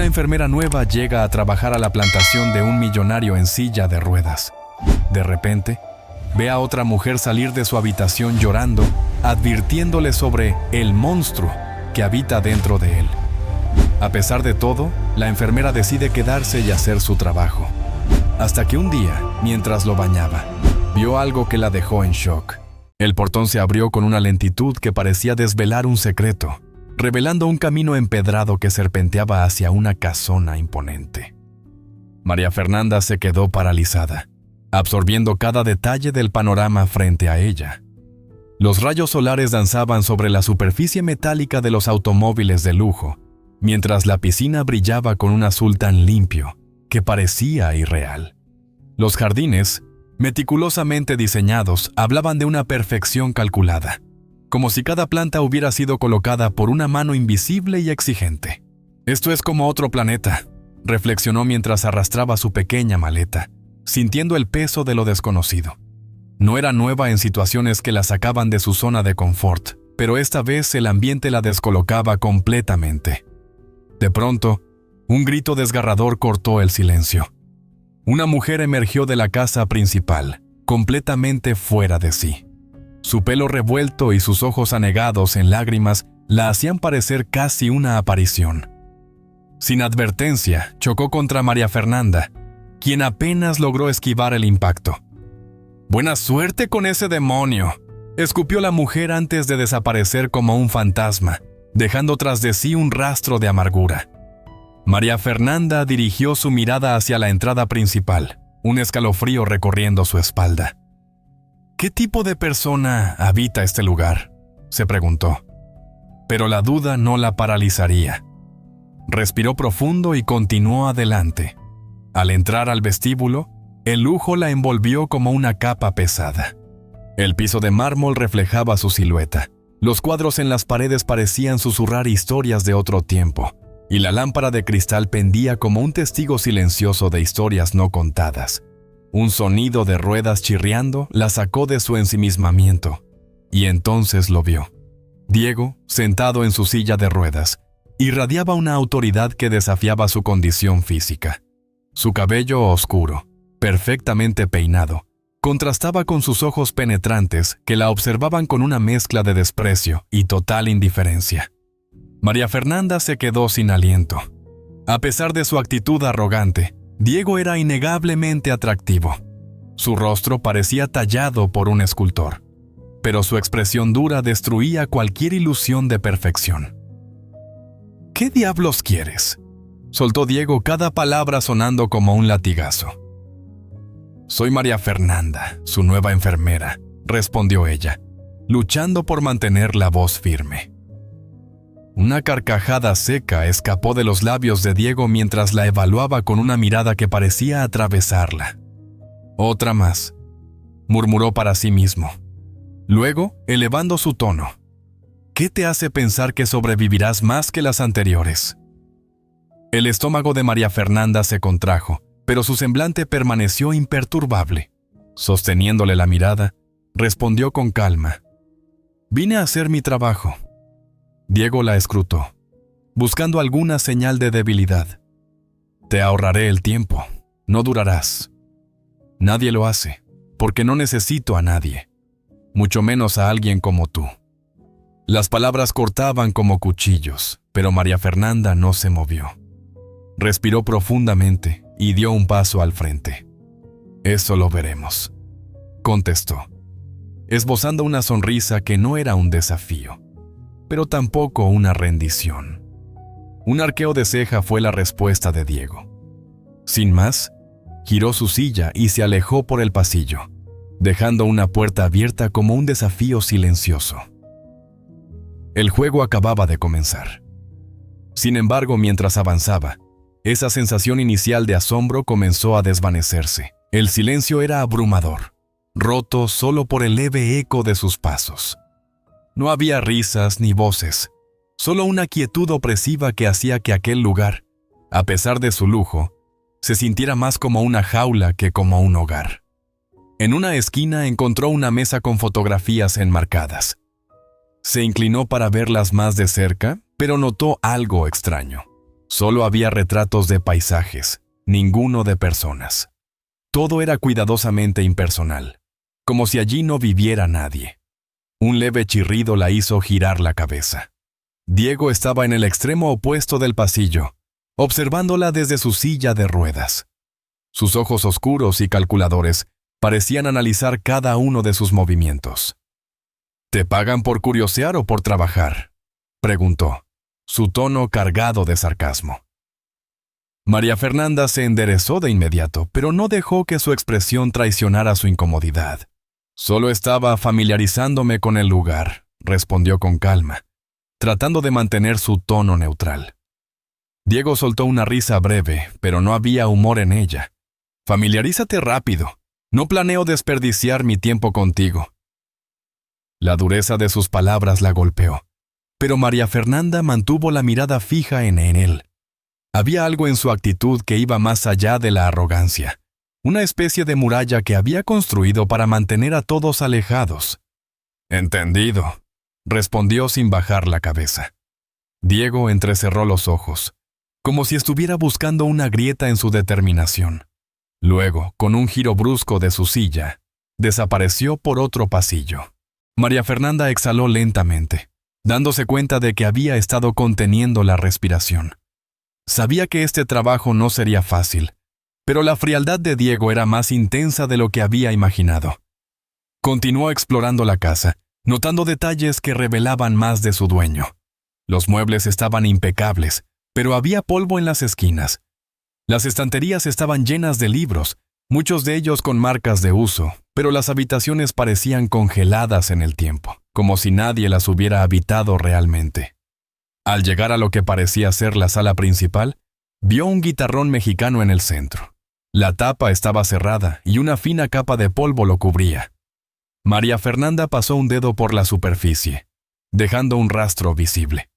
Una enfermera nueva llega a trabajar a la plantación de un millonario en silla de ruedas. De repente, ve a otra mujer salir de su habitación llorando, advirtiéndole sobre el monstruo que habita dentro de él. A pesar de todo, la enfermera decide quedarse y hacer su trabajo. Hasta que un día, mientras lo bañaba, vio algo que la dejó en shock. El portón se abrió con una lentitud que parecía desvelar un secreto, revelando un camino empedrado que serpenteaba hacia una casona imponente. María Fernanda se quedó paralizada, absorbiendo cada detalle del panorama frente a ella. Los rayos solares danzaban sobre la superficie metálica de los automóviles de lujo, mientras la piscina brillaba con un azul tan limpio que parecía irreal. Los jardines, meticulosamente diseñados, hablaban de una perfección calculada, como si cada planta hubiera sido colocada por una mano invisible y exigente. «Esto es como otro planeta», reflexionó mientras arrastraba su pequeña maleta, sintiendo el peso de lo desconocido. No era nueva en situaciones que la sacaban de su zona de confort, pero esta vez el ambiente la descolocaba completamente. De pronto, un grito desgarrador cortó el silencio. Una mujer emergió de la casa principal, completamente fuera de sí. Su pelo revuelto y sus ojos anegados en lágrimas la hacían parecer casi una aparición. Sin advertencia, chocó contra María Fernanda, quien apenas logró esquivar el impacto. «Buena suerte con ese demonio», escupió la mujer antes de desaparecer como un fantasma, dejando tras de sí un rastro de amargura. María Fernanda dirigió su mirada hacia la entrada principal, un escalofrío recorriendo su espalda. «¿Qué tipo de persona habita este lugar?», se preguntó. Pero la duda no la paralizaría. Respiró profundo y continuó adelante. Al entrar al vestíbulo, el lujo la envolvió como una capa pesada. El piso de mármol reflejaba su silueta. Los cuadros en las paredes parecían susurrar historias de otro tiempo, y la lámpara de cristal pendía como un testigo silencioso de historias no contadas. Un sonido de ruedas chirriando la sacó de su ensimismamiento, y entonces lo vio. Diego, sentado en su silla de ruedas, irradiaba una autoridad que desafiaba su condición física. Su cabello oscuro, perfectamente peinado, contrastaba con sus ojos penetrantes que la observaban con una mezcla de desprecio y total indiferencia. María Fernanda se quedó sin aliento. A pesar de su actitud arrogante, Diego era innegablemente atractivo. Su rostro parecía tallado por un escultor, pero su expresión dura destruía cualquier ilusión de perfección. «¿Qué diablos quieres?», soltó Diego, cada palabra sonando como un latigazo. «Soy María Fernanda, su nueva enfermera», respondió ella, luchando por mantener la voz firme. Una carcajada seca escapó de los labios de Diego mientras la evaluaba con una mirada que parecía atravesarla. «Otra más», murmuró para sí mismo. Luego, elevando su tono, «¿Qué te hace pensar que sobrevivirás más que las anteriores?». El estómago de María Fernanda se contrajo, pero su semblante permaneció imperturbable. Sosteniéndole la mirada, respondió con calma: «Vine a hacer mi trabajo». Diego la escrutó, buscando alguna señal de debilidad. «Te ahorraré el tiempo, no durarás». «Nadie lo hace, porque no necesito a nadie, mucho menos a alguien como tú». Las palabras cortaban como cuchillos, pero María Fernanda no se movió. Respiró profundamente y dio un paso al frente. «Eso lo veremos», contestó, esbozando una sonrisa que no era un desafío, pero tampoco una rendición. Un arqueo de ceja fue la respuesta de Diego. Sin más, giró su silla y se alejó por el pasillo, dejando una puerta abierta como un desafío silencioso. El juego acababa de comenzar. Sin embargo, mientras avanzaba, esa sensación inicial de asombro comenzó a desvanecerse. El silencio era abrumador, roto solo por el leve eco de sus pasos. No había risas ni voces, solo una quietud opresiva que hacía que aquel lugar, a pesar de su lujo, se sintiera más como una jaula que como un hogar. En una esquina encontró una mesa con fotografías enmarcadas. Se inclinó para verlas más de cerca, pero notó algo extraño. Solo había retratos de paisajes, ninguno de personas. Todo era cuidadosamente impersonal, como si allí no viviera nadie. Un leve chirrido la hizo girar la cabeza. Diego estaba en el extremo opuesto del pasillo, observándola desde su silla de ruedas. Sus ojos oscuros y calculadores parecían analizar cada uno de sus movimientos. ¿Te pagan por curiosear o por trabajar?, preguntó, su tono cargado de sarcasmo. María Fernanda se enderezó de inmediato, pero no dejó que su expresión traicionara su incomodidad. Solo estaba familiarizándome con el lugar, respondió con calma, tratando de mantener su tono neutral. Diego soltó una risa breve, pero no había humor en ella. Familiarízate rápido. No planeo desperdiciar mi tiempo contigo. La dureza de sus palabras la golpeó, pero María Fernanda mantuvo la mirada fija en él. Había algo en su actitud que iba más allá de la arrogancia, una especie de muralla que había construido para mantener a todos alejados. «Entendido», respondió sin bajar la cabeza. Diego entrecerró los ojos, como si estuviera buscando una grieta en su determinación. Luego, con un giro brusco de su silla, desapareció por otro pasillo. María Fernanda exhaló lentamente, dándose cuenta de que había estado conteniendo la respiración. Sabía que este trabajo no sería fácil, pero la frialdad de Diego era más intensa de lo que había imaginado. Continuó explorando la casa, notando detalles que revelaban más de su dueño. Los muebles estaban impecables, pero había polvo en las esquinas. Las estanterías estaban llenas de libros, muchos de ellos con marcas de uso, pero las habitaciones parecían congeladas en el tiempo, como si nadie las hubiera habitado realmente. Al llegar a lo que parecía ser la sala principal, vio un guitarrón mexicano en el centro. La tapa estaba cerrada y una fina capa de polvo lo cubría. María Fernanda pasó un dedo por la superficie, dejando un rastro visible.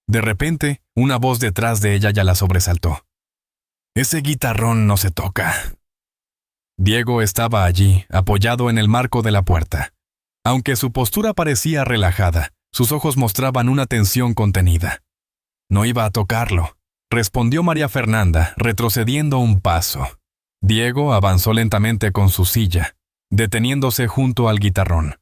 De repente, una voz detrás de ella ya la sobresaltó. «Ese guitarrón no se toca». Diego estaba allí, apoyado en el marco de la puerta. Aunque su postura parecía relajada, sus ojos mostraban una tensión contenida. «No iba a tocarlo», respondió María Fernanda, retrocediendo un paso. Diego avanzó lentamente con su silla, deteniéndose junto al guitarrón.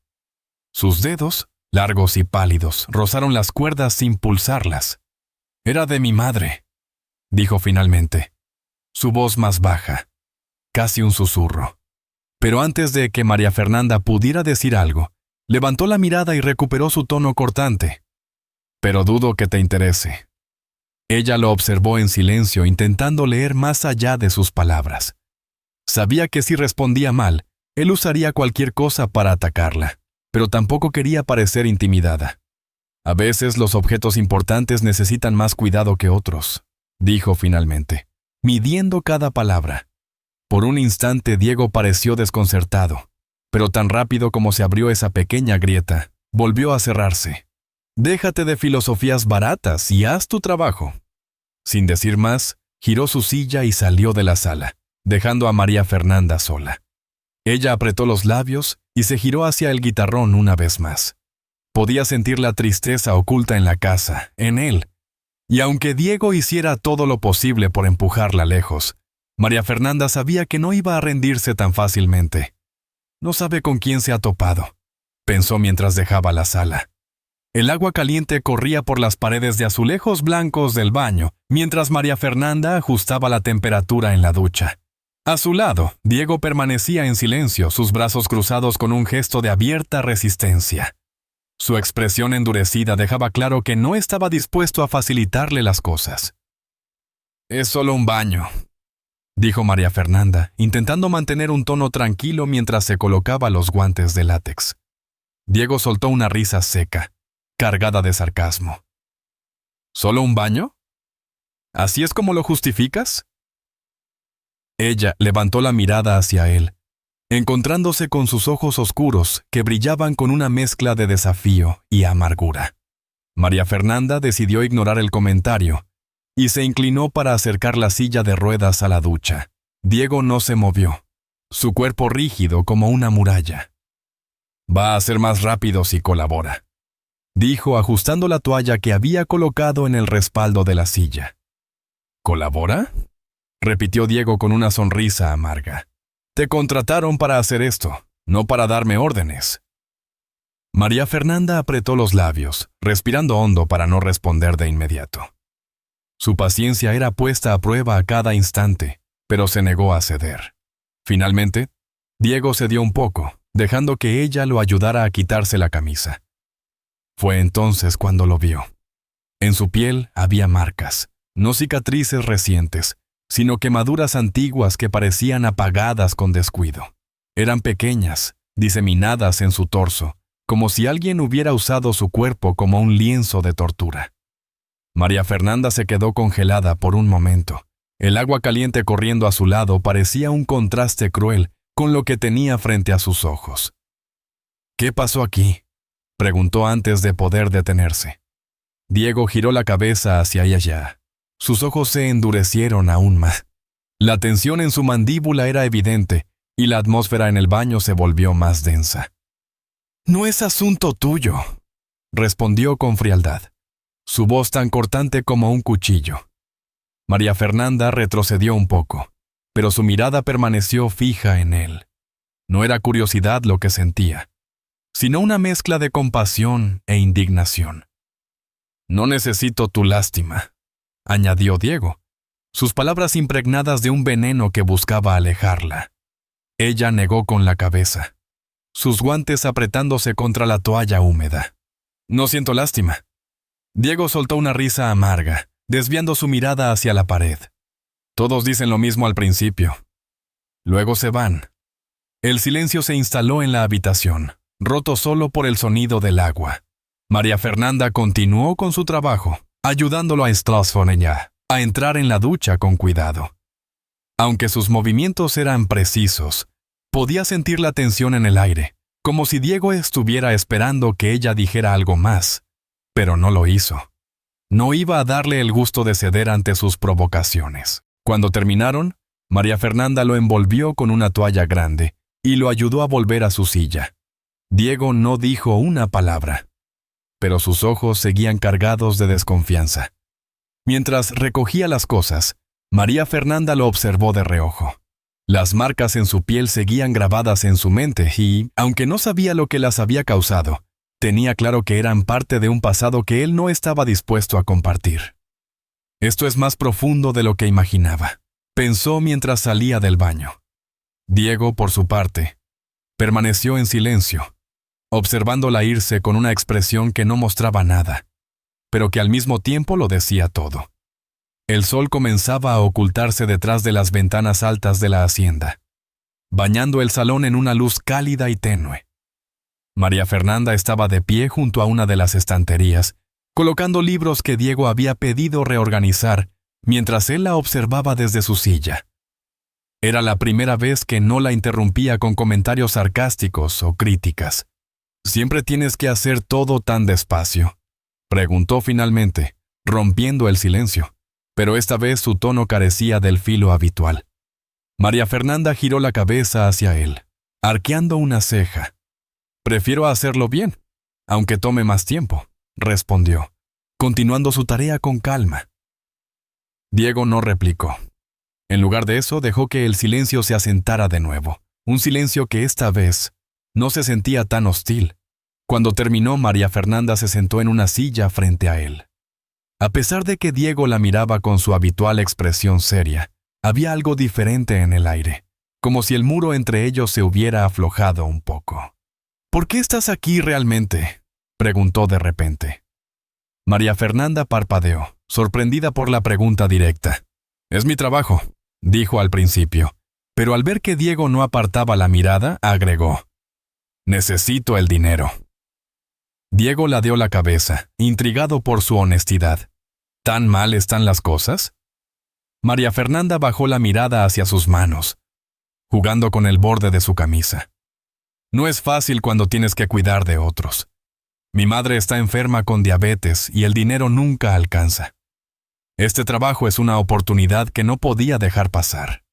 Sus dedos, largos y pálidos, rozaron las cuerdas sin pulsarlas. «Era de mi madre», dijo finalmente, su voz más baja, casi un susurro. Pero antes de que María Fernanda pudiera decir algo, levantó la mirada y recuperó su tono cortante. «Pero dudo que te interese». Ella lo observó en silencio, intentando leer más allá de sus palabras. Sabía que si respondía mal, él usaría cualquier cosa para atacarla, pero tampoco quería parecer intimidada. «A veces los objetos importantes necesitan más cuidado que otros», dijo finalmente, midiendo cada palabra. Por un instante Diego pareció desconcertado, pero tan rápido como se abrió esa pequeña grieta, volvió a cerrarse. «Déjate de filosofías baratas y haz tu trabajo». Sin decir más, giró su silla y salió de la sala, dejando a María Fernanda sola. Ella apretó los labios y se giró hacia el guitarrón una vez más. Podía sentir la tristeza oculta en la casa, en él. Y aunque Diego hiciera todo lo posible por empujarla lejos, María Fernanda sabía que no iba a rendirse tan fácilmente. «No sabe con quién se ha topado», pensó mientras dejaba la sala. El agua caliente corría por las paredes de azulejos blancos del baño, mientras María Fernanda ajustaba la temperatura en la ducha. A su lado, Diego permanecía en silencio, sus brazos cruzados con un gesto de abierta resistencia. Su expresión endurecida dejaba claro que no estaba dispuesto a facilitarle las cosas. «Es solo un baño», dijo María Fernanda, intentando mantener un tono tranquilo mientras se colocaba los guantes de látex. Diego soltó una risa seca, cargada de sarcasmo. «¿Solo un baño? ¿Así es como lo justificas?». Ella levantó la mirada hacia él, encontrándose con sus ojos oscuros que brillaban con una mezcla de desafío y amargura. María Fernanda decidió ignorar el comentario y se inclinó para acercar la silla de ruedas a la ducha. Diego no se movió, su cuerpo rígido como una muralla. «Va a ser más rápido si colabora», dijo ajustando la toalla que había colocado en el respaldo de la silla. ¿Colabora? Repitió Diego con una sonrisa amarga. Te contrataron para hacer esto, no para darme órdenes. María Fernanda apretó los labios, respirando hondo para no responder de inmediato. Su paciencia era puesta a prueba a cada instante, pero se negó a ceder. Finalmente, Diego cedió un poco, dejando que ella lo ayudara a quitarse la camisa. Fue entonces cuando lo vio. En su piel había marcas, no cicatrices recientes, sino quemaduras antiguas que parecían apagadas con descuido. Eran pequeñas, diseminadas en su torso, como si alguien hubiera usado su cuerpo como un lienzo de tortura. María Fernanda se quedó congelada por un momento. El agua caliente corriendo a su lado parecía un contraste cruel con lo que tenía frente a sus ojos. ¿Qué pasó aquí?, preguntó antes de poder detenerse. Diego giró la cabeza hacia ella. Sus ojos se endurecieron aún más. La tensión en su mandíbula era evidente y la atmósfera en el baño se volvió más densa. «No es asunto tuyo», respondió con frialdad, su voz tan cortante como un cuchillo. María Fernanda retrocedió un poco, pero su mirada permaneció fija en él. No era curiosidad lo que sentía, sino una mezcla de compasión e indignación. «No necesito tu lástima», añadió Diego, sus palabras impregnadas de un veneno que buscaba alejarla. Ella negó con la cabeza, sus guantes apretándose contra la toalla húmeda. «No siento lástima». Diego soltó una risa amarga, desviando su mirada hacia la pared. «Todos dicen lo mismo al principio. Luego se van». El silencio se instaló en la habitación, roto solo por el sonido del agua. María Fernanda continuó con su trabajo, ayudándolo a Strasfonella a entrar en la ducha con cuidado. Aunque sus movimientos eran precisos, podía sentir la tensión en el aire, como si Diego estuviera esperando que ella dijera algo más, pero no lo hizo. No iba a darle el gusto de ceder ante sus provocaciones. Cuando terminaron, María Fernanda lo envolvió con una toalla grande y lo ayudó a volver a su silla. Diego no dijo una palabra, pero sus ojos seguían cargados de desconfianza. Mientras recogía las cosas, María Fernanda lo observó de reojo. Las marcas en su piel seguían grabadas en su mente y, aunque no sabía lo que las había causado, tenía claro que eran parte de un pasado que él no estaba dispuesto a compartir. «Esto es más profundo de lo que imaginaba», pensó mientras salía del baño. Diego, por su parte, permaneció en silencio, observándola irse con una expresión que no mostraba nada, pero que al mismo tiempo lo decía todo. El sol comenzaba a ocultarse detrás de las ventanas altas de la hacienda, bañando el salón en una luz cálida y tenue. María Fernanda estaba de pie junto a una de las estanterías, colocando libros que Diego había pedido reorganizar, mientras él la observaba desde su silla. Era la primera vez que no la interrumpía con comentarios sarcásticos o críticas. «¿Siempre tienes que hacer todo tan despacio?», preguntó finalmente, rompiendo el silencio, pero esta vez su tono carecía del filo habitual. María Fernanda giró la cabeza hacia él, arqueando una ceja. «Prefiero hacerlo bien, aunque tome más tiempo», respondió, continuando su tarea con calma. Diego no replicó. En lugar de eso, dejó que el silencio se asentara de nuevo, un silencio que esta vez no se sentía tan hostil. Cuando terminó, María Fernanda se sentó en una silla frente a él. A pesar de que Diego la miraba con su habitual expresión seria, había algo diferente en el aire, como si el muro entre ellos se hubiera aflojado un poco. «¿Por qué estás aquí realmente?», preguntó de repente. María Fernanda parpadeó, sorprendida por la pregunta directa. «Es mi trabajo», dijo al principio, pero al ver que Diego no apartaba la mirada, agregó: «Necesito el dinero». Diego ladeó la cabeza, intrigado por su honestidad. ¿Tan mal están las cosas? María Fernanda bajó la mirada hacia sus manos, jugando con el borde de su camisa. «No es fácil cuando tienes que cuidar de otros. Mi madre está enferma con diabetes y el dinero nunca alcanza. Este trabajo es una oportunidad que no podía dejar pasar».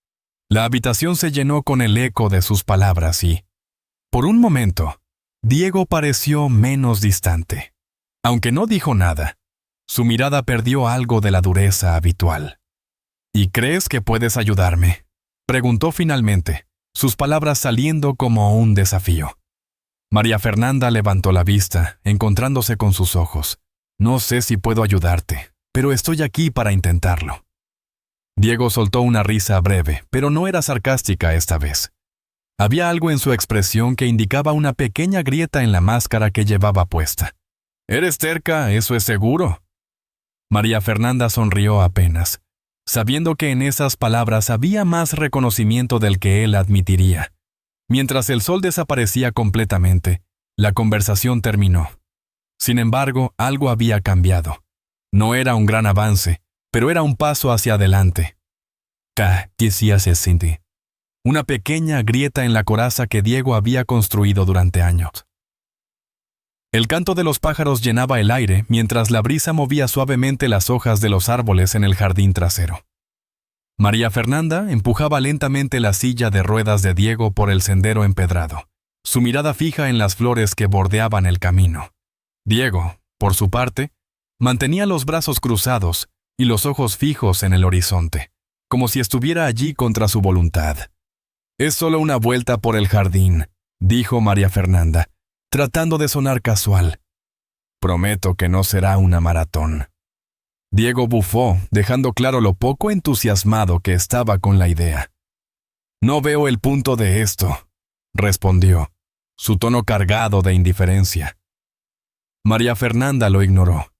La habitación se llenó con el eco de sus palabras y, por un momento, Diego pareció menos distante. Aunque no dijo nada, su mirada perdió algo de la dureza habitual. ¿Y crees que puedes ayudarme?, preguntó finalmente, sus palabras saliendo como un desafío. María Fernanda levantó la vista, encontrándose con sus ojos. No sé si puedo ayudarte, pero estoy aquí para intentarlo. Diego soltó una risa breve, pero no era sarcástica esta vez. Había algo en su expresión que indicaba una pequeña grieta en la máscara que llevaba puesta. «¿Eres terca? Eso es seguro». María Fernanda sonrió apenas, sabiendo que en esas palabras había más reconocimiento del que él admitiría. Mientras el sol desaparecía completamente, la conversación terminó. Sin embargo, algo había cambiado. No era un gran avance, pero era un paso hacia adelante. ¿Qué se siente? Una pequeña grieta en la coraza que Diego había construido durante años. El canto de los pájaros llenaba el aire mientras la brisa movía suavemente las hojas de los árboles en el jardín trasero. María Fernanda empujaba lentamente la silla de ruedas de Diego por el sendero empedrado, su mirada fija en las flores que bordeaban el camino. Diego, por su parte, mantenía los brazos cruzados y los ojos fijos en el horizonte, como si estuviera allí contra su voluntad. «Es solo una vuelta por el jardín», dijo María Fernanda, tratando de sonar casual. «Prometo que no será una maratón». Diego bufó, dejando claro lo poco entusiasmado que estaba con la idea. «No veo el punto de esto», respondió, su tono cargado de indiferencia. María Fernanda lo ignoró,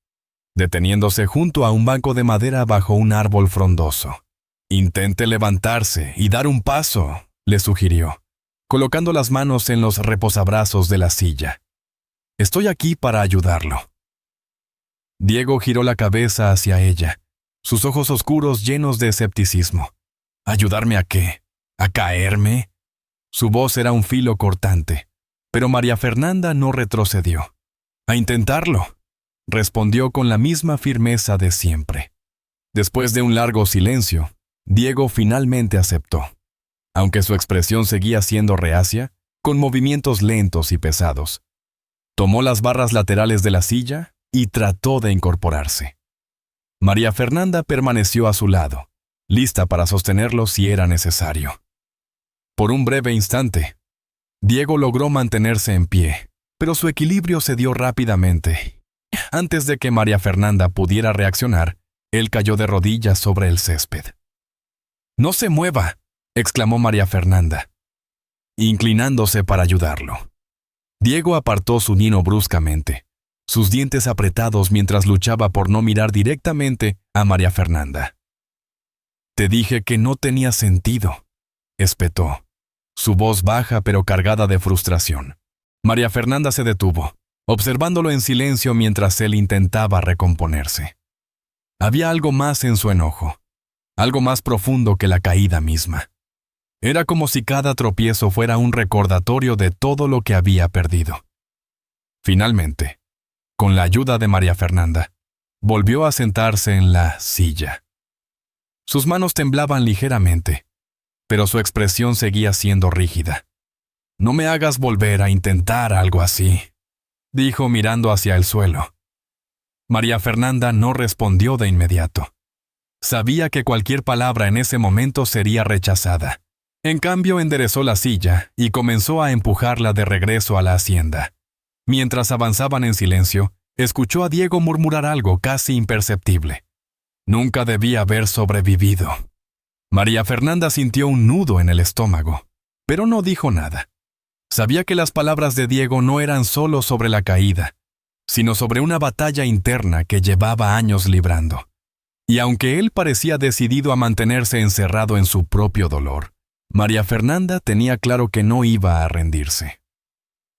deteniéndose junto a un banco de madera bajo un árbol frondoso. «Intente levantarse y dar un paso», le sugirió, colocando las manos en los reposabrazos de la silla. «Estoy aquí para ayudarlo». Diego giró la cabeza hacia ella, sus ojos oscuros llenos de escepticismo. ¿Ayudarme a qué? ¿A caerme? Su voz era un filo cortante, pero María Fernanda no retrocedió. «A intentarlo», respondió con la misma firmeza de siempre. Después de un largo silencio, Diego finalmente aceptó. Aunque su expresión seguía siendo reacia, con movimientos lentos y pesados. Tomó las barras laterales de la silla y trató de incorporarse. María Fernanda permaneció a su lado, lista para sostenerlo si era necesario. Por un breve instante, Diego logró mantenerse en pie, pero su equilibrio se dio rápidamente. Antes de que María Fernanda pudiera reaccionar, él cayó de rodillas sobre el césped. «¡No se mueva!», exclamó María Fernanda, inclinándose para ayudarlo. Diego apartó su nino bruscamente, sus dientes apretados mientras luchaba por no mirar directamente a María Fernanda. «Te dije que no tenía sentido», espetó, su voz baja pero cargada de frustración. María Fernanda se detuvo, observándolo en silencio mientras él intentaba recomponerse. Había algo más en su enojo, algo más profundo que la caída misma. Era como si cada tropiezo fuera un recordatorio de todo lo que había perdido. Finalmente, con la ayuda de María Fernanda, volvió a sentarse en la silla. Sus manos temblaban ligeramente, pero su expresión seguía siendo rígida. «No me hagas volver a intentar algo así», dijo mirando hacia el suelo. María Fernanda no respondió de inmediato. Sabía que cualquier palabra en ese momento sería rechazada. En cambio, enderezó la silla y comenzó a empujarla de regreso a la hacienda. Mientras avanzaban en silencio, escuchó a Diego murmurar algo casi imperceptible. Nunca debía haber sobrevivido. María Fernanda sintió un nudo en el estómago, pero no dijo nada. Sabía que las palabras de Diego no eran solo sobre la caída, sino sobre una batalla interna que llevaba años librando. Y aunque él parecía decidido a mantenerse encerrado en su propio dolor, María Fernanda tenía claro que no iba a rendirse.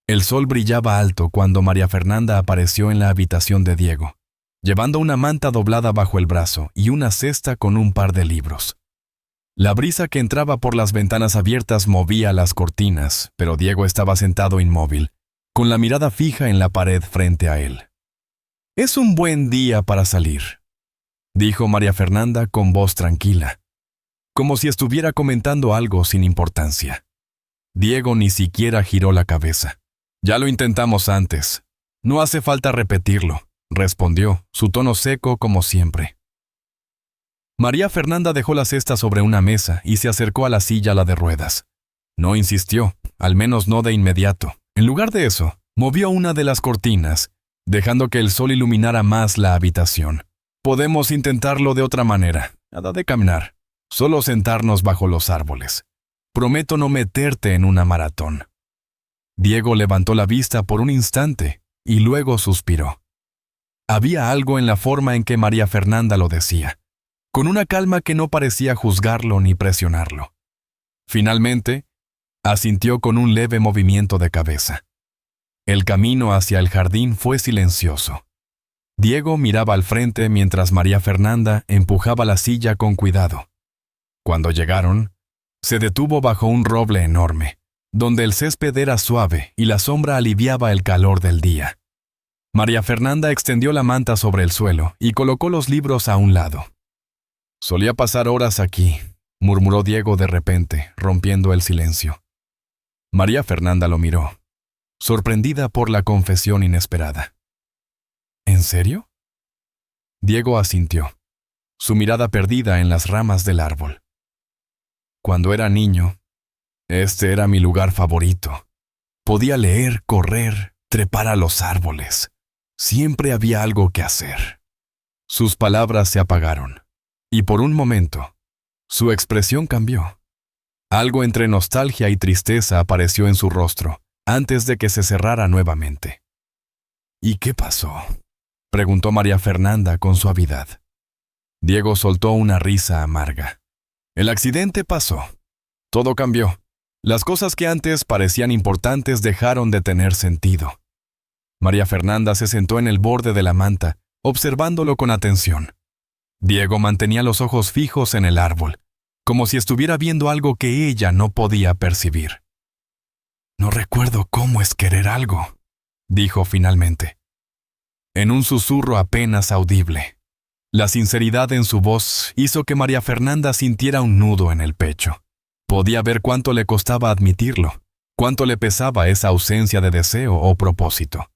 El sol brillaba alto cuando María Fernanda apareció en la habitación de Diego, llevando una manta doblada bajo el brazo y una cesta con un par de libros. La brisa que entraba por las ventanas abiertas movía las cortinas, pero Diego estaba sentado inmóvil, con la mirada fija en la pared frente a él. «Es un buen día para salir», dijo María Fernanda con voz tranquila, como si estuviera comentando algo sin importancia. Diego ni siquiera giró la cabeza. «Ya lo intentamos antes. No hace falta repetirlo», respondió, su tono seco como siempre. María Fernanda dejó la cesta sobre una mesa y se acercó a la silla, la de ruedas. No insistió, al menos no de inmediato. En lugar de eso, movió una de las cortinas, dejando que el sol iluminara más la habitación. Podemos intentarlo de otra manera, nada de caminar, solo sentarnos bajo los árboles. Prometo no meterte en una maratón. Diego levantó la vista por un instante y luego suspiró. Había algo en la forma en que María Fernanda lo decía, con una calma que no parecía juzgarlo ni presionarlo. Finalmente, asintió con un leve movimiento de cabeza. El camino hacia el jardín fue silencioso. Diego miraba al frente mientras María Fernanda empujaba la silla con cuidado. Cuando llegaron, se detuvo bajo un roble enorme, donde el césped era suave y la sombra aliviaba el calor del día. María Fernanda extendió la manta sobre el suelo y colocó los libros a un lado. «Solía pasar horas aquí», murmuró Diego de repente, rompiendo el silencio. María Fernanda lo miró, sorprendida por la confesión inesperada. ¿En serio? Diego asintió, su mirada perdida en las ramas del árbol. Cuando era niño, este era mi lugar favorito. Podía leer, correr, trepar a los árboles. Siempre había algo que hacer. Sus palabras se apagaron, y por un momento, su expresión cambió. Algo entre nostalgia y tristeza apareció en su rostro, antes de que se cerrara nuevamente. «¿Y qué pasó?», preguntó María Fernanda con suavidad. Diego soltó una risa amarga. «El accidente pasó. Todo cambió. Las cosas que antes parecían importantes dejaron de tener sentido». María Fernanda se sentó en el borde de la manta, observándolo con atención. Diego mantenía los ojos fijos en el árbol, como si estuviera viendo algo que ella no podía percibir. «No recuerdo cómo es querer algo», dijo finalmente, en un susurro apenas audible. La sinceridad en su voz hizo que María Fernanda sintiera un nudo en el pecho. Podía ver cuánto le costaba admitirlo, cuánto le pesaba esa ausencia de deseo o propósito.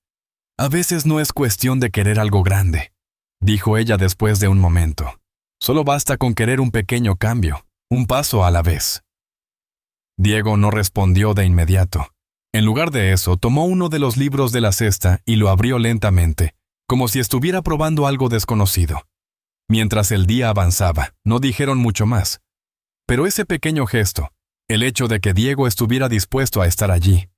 «A veces no es cuestión de querer algo grande», dijo ella después de un momento. «Solo basta con querer un pequeño cambio, un paso a la vez». Diego no respondió de inmediato. En lugar de eso, tomó uno de los libros de la cesta y lo abrió lentamente, como si estuviera probando algo desconocido. Mientras el día avanzaba, no dijeron mucho más. Pero ese pequeño gesto, el hecho de que Diego estuviera dispuesto a estar allí,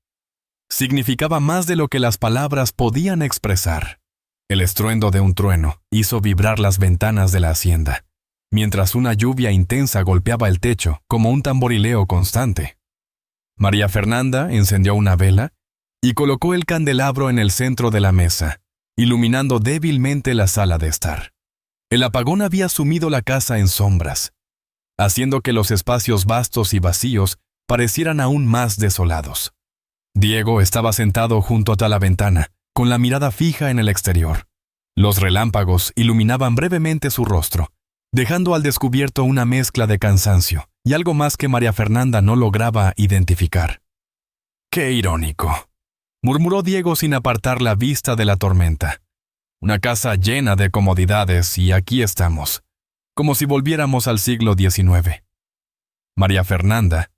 significaba más de lo que las palabras podían expresar. El estruendo de un trueno hizo vibrar las ventanas de la hacienda, mientras una lluvia intensa golpeaba el techo como un tamborileo constante. María Fernanda encendió una vela y colocó el candelabro en el centro de la mesa, iluminando débilmente la sala de estar. El apagón había sumido la casa en sombras, haciendo que los espacios vastos y vacíos parecieran aún más desolados. Diego estaba sentado junto a la ventana, con la mirada fija en el exterior. Los relámpagos iluminaban brevemente su rostro, dejando al descubierto una mezcla de cansancio y algo más que María Fernanda no lograba identificar. «Qué irónico», murmuró Diego sin apartar la vista de la tormenta. «Una casa llena de comodidades y aquí estamos, como si volviéramos al siglo XIX». María Fernanda,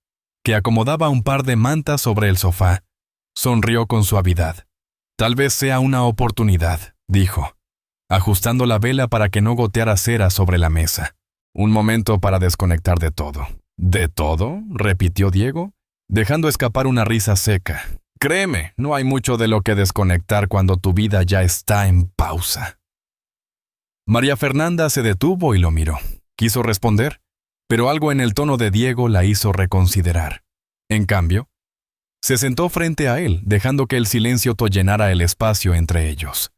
que acomodaba un par de mantas sobre el sofá, sonrió con suavidad. «Tal vez sea una oportunidad», dijo, ajustando la vela para que no goteara cera sobre la mesa. «Un momento para desconectar de todo». «¿De todo?», repitió Diego, dejando escapar una risa seca. «Créeme, no hay mucho de lo que desconectar cuando tu vida ya está en pausa». María Fernanda se detuvo y lo miró. Quiso responder, pero algo en el tono de Diego la hizo reconsiderar. En cambio, se sentó frente a él, dejando que el silencio llenara el espacio entre ellos.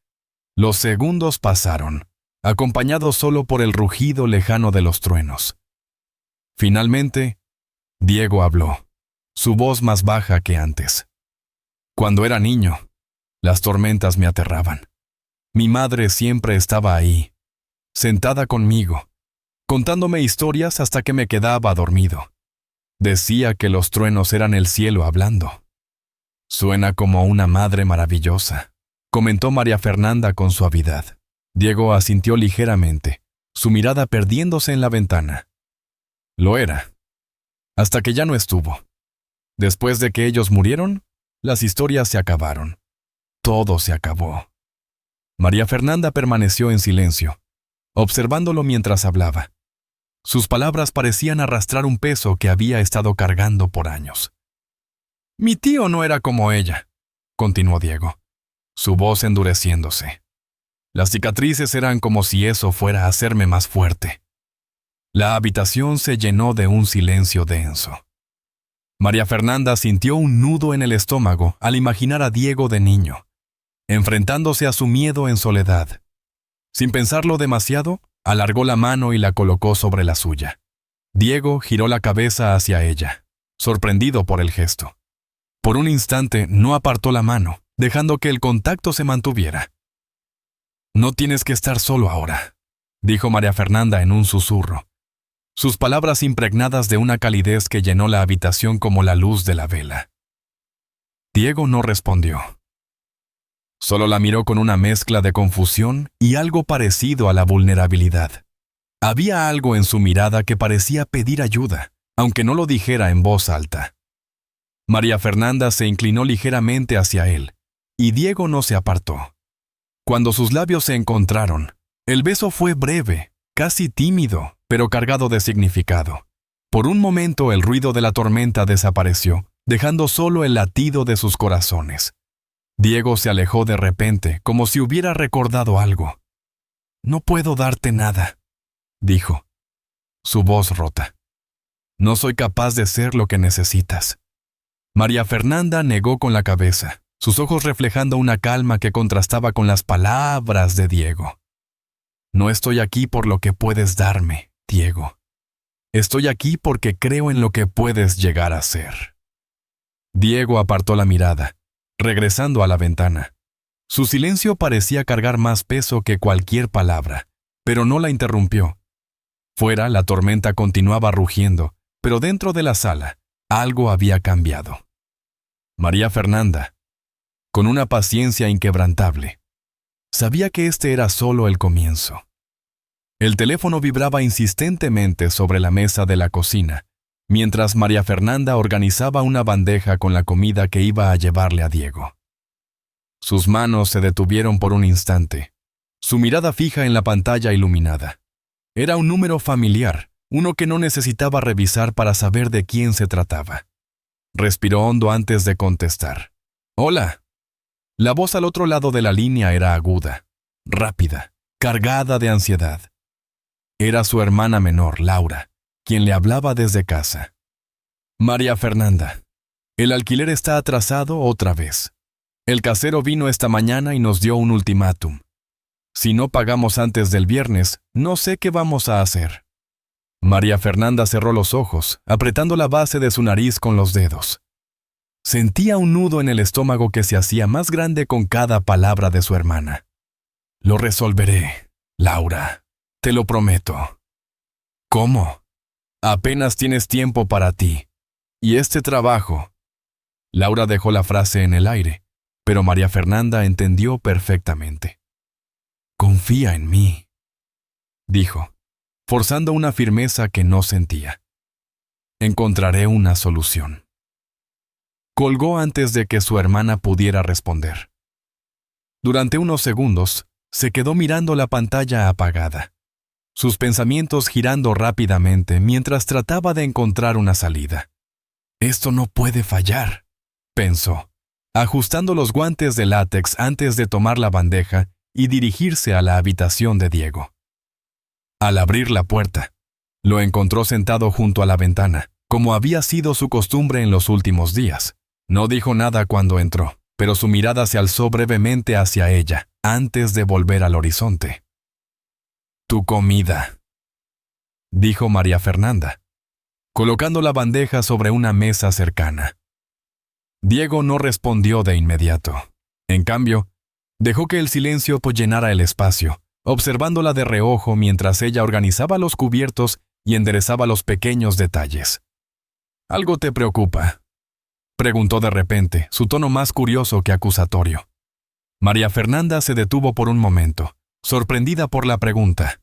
Los segundos pasaron, acompañados solo por el rugido lejano de los truenos. Finalmente, Diego habló, su voz más baja que antes. «Cuando era niño, las tormentas me aterraban. Mi madre siempre estaba ahí, sentada conmigo, contándome historias hasta que me quedaba dormido. Decía que los truenos eran el cielo hablando». «Suena como una madre maravillosa», comentó María Fernanda con suavidad. Diego asintió ligeramente, su mirada perdiéndose en la ventana. Lo era, hasta que ya no estuvo. Después de que ellos murieron, las historias se acabaron. Todo se acabó. María Fernanda permaneció en silencio, observándolo mientras hablaba. Sus palabras parecían arrastrar un peso que había estado cargando por años. «Mi tío no era como ella», continuó Diego, su voz endureciéndose. Las cicatrices eran como si eso fuera a hacerme más fuerte. La habitación se llenó de un silencio denso. María Fernanda sintió un nudo en el estómago al imaginar a Diego de niño, enfrentándose a su miedo en soledad. Sin pensarlo demasiado, alargó la mano y la colocó sobre la suya. Diego giró la cabeza hacia ella, sorprendido por el gesto. Por un instante no apartó la mano, dejando que el contacto se mantuviera. «No tienes que estar solo ahora», dijo María Fernanda en un susurro. Sus palabras impregnadas de una calidez que llenó la habitación como la luz de la vela. Diego no respondió. Solo la miró con una mezcla de confusión y algo parecido a la vulnerabilidad. Había algo en su mirada que parecía pedir ayuda, aunque no lo dijera en voz alta. María Fernanda se inclinó ligeramente hacia él, y Diego no se apartó. Cuando sus labios se encontraron, el beso fue breve, casi tímido, pero cargado de significado. Por un momento el ruido de la tormenta desapareció, dejando solo el latido de sus corazones. Diego se alejó de repente, como si hubiera recordado algo. «No puedo darte nada», dijo, su voz rota. «No soy capaz de ser lo que necesitas». María Fernanda negó con la cabeza, sus ojos reflejando una calma que contrastaba con las palabras de Diego. «No estoy aquí por lo que puedes darme, Diego. Estoy aquí porque creo en lo que puedes llegar a ser». Diego apartó la mirada, regresando a la ventana. Su silencio parecía cargar más peso que cualquier palabra, pero no la interrumpió. Fuera, la tormenta continuaba rugiendo, pero dentro de la sala, algo había cambiado. María Fernanda, con una paciencia inquebrantable, sabía que este era solo el comienzo. El teléfono vibraba insistentemente sobre la mesa de la cocina, mientras María Fernanda organizaba una bandeja con la comida que iba a llevarle a Diego. Sus manos se detuvieron por un instante, su mirada fija en la pantalla iluminada. Era un número familiar, uno que no necesitaba revisar para saber de quién se trataba. Respiró hondo antes de contestar. «Hola». La voz al otro lado de la línea era aguda, rápida, cargada de ansiedad. Era su hermana menor, Laura, quien le hablaba desde casa. «María Fernanda, el alquiler está atrasado otra vez. El casero vino esta mañana y nos dio un ultimátum. Si no pagamos antes del viernes, no sé qué vamos a hacer». María Fernanda cerró los ojos, apretando la base de su nariz con los dedos. Sentía un nudo en el estómago que se hacía más grande con cada palabra de su hermana. «Lo resolveré, Laura, te lo prometo». «¿Cómo? Apenas tienes tiempo para ti. Y este trabajo». Laura dejó la frase en el aire, pero María Fernanda entendió perfectamente. «Confía en mí», dijo, forzando una firmeza que no sentía. «Encontraré una solución». Colgó antes de que su hermana pudiera responder. Durante unos segundos, se quedó mirando la pantalla apagada, sus pensamientos girando rápidamente mientras trataba de encontrar una salida. «Esto no puede fallar», pensó, ajustando los guantes de látex antes de tomar la bandeja y dirigirse a la habitación de Diego. Al abrir la puerta, lo encontró sentado junto a la ventana, como había sido su costumbre en los últimos días. No dijo nada cuando entró, pero su mirada se alzó brevemente hacia ella, antes de volver al horizonte. «Tu comida», dijo María Fernanda, colocando la bandeja sobre una mesa cercana. Diego no respondió de inmediato. En cambio, dejó que el silencio llenara el espacio, observándola de reojo mientras ella organizaba los cubiertos y enderezaba los pequeños detalles. «¿Algo te preocupa?», preguntó de repente, su tono más curioso que acusatorio. María Fernanda se detuvo por un momento, sorprendida por la pregunta.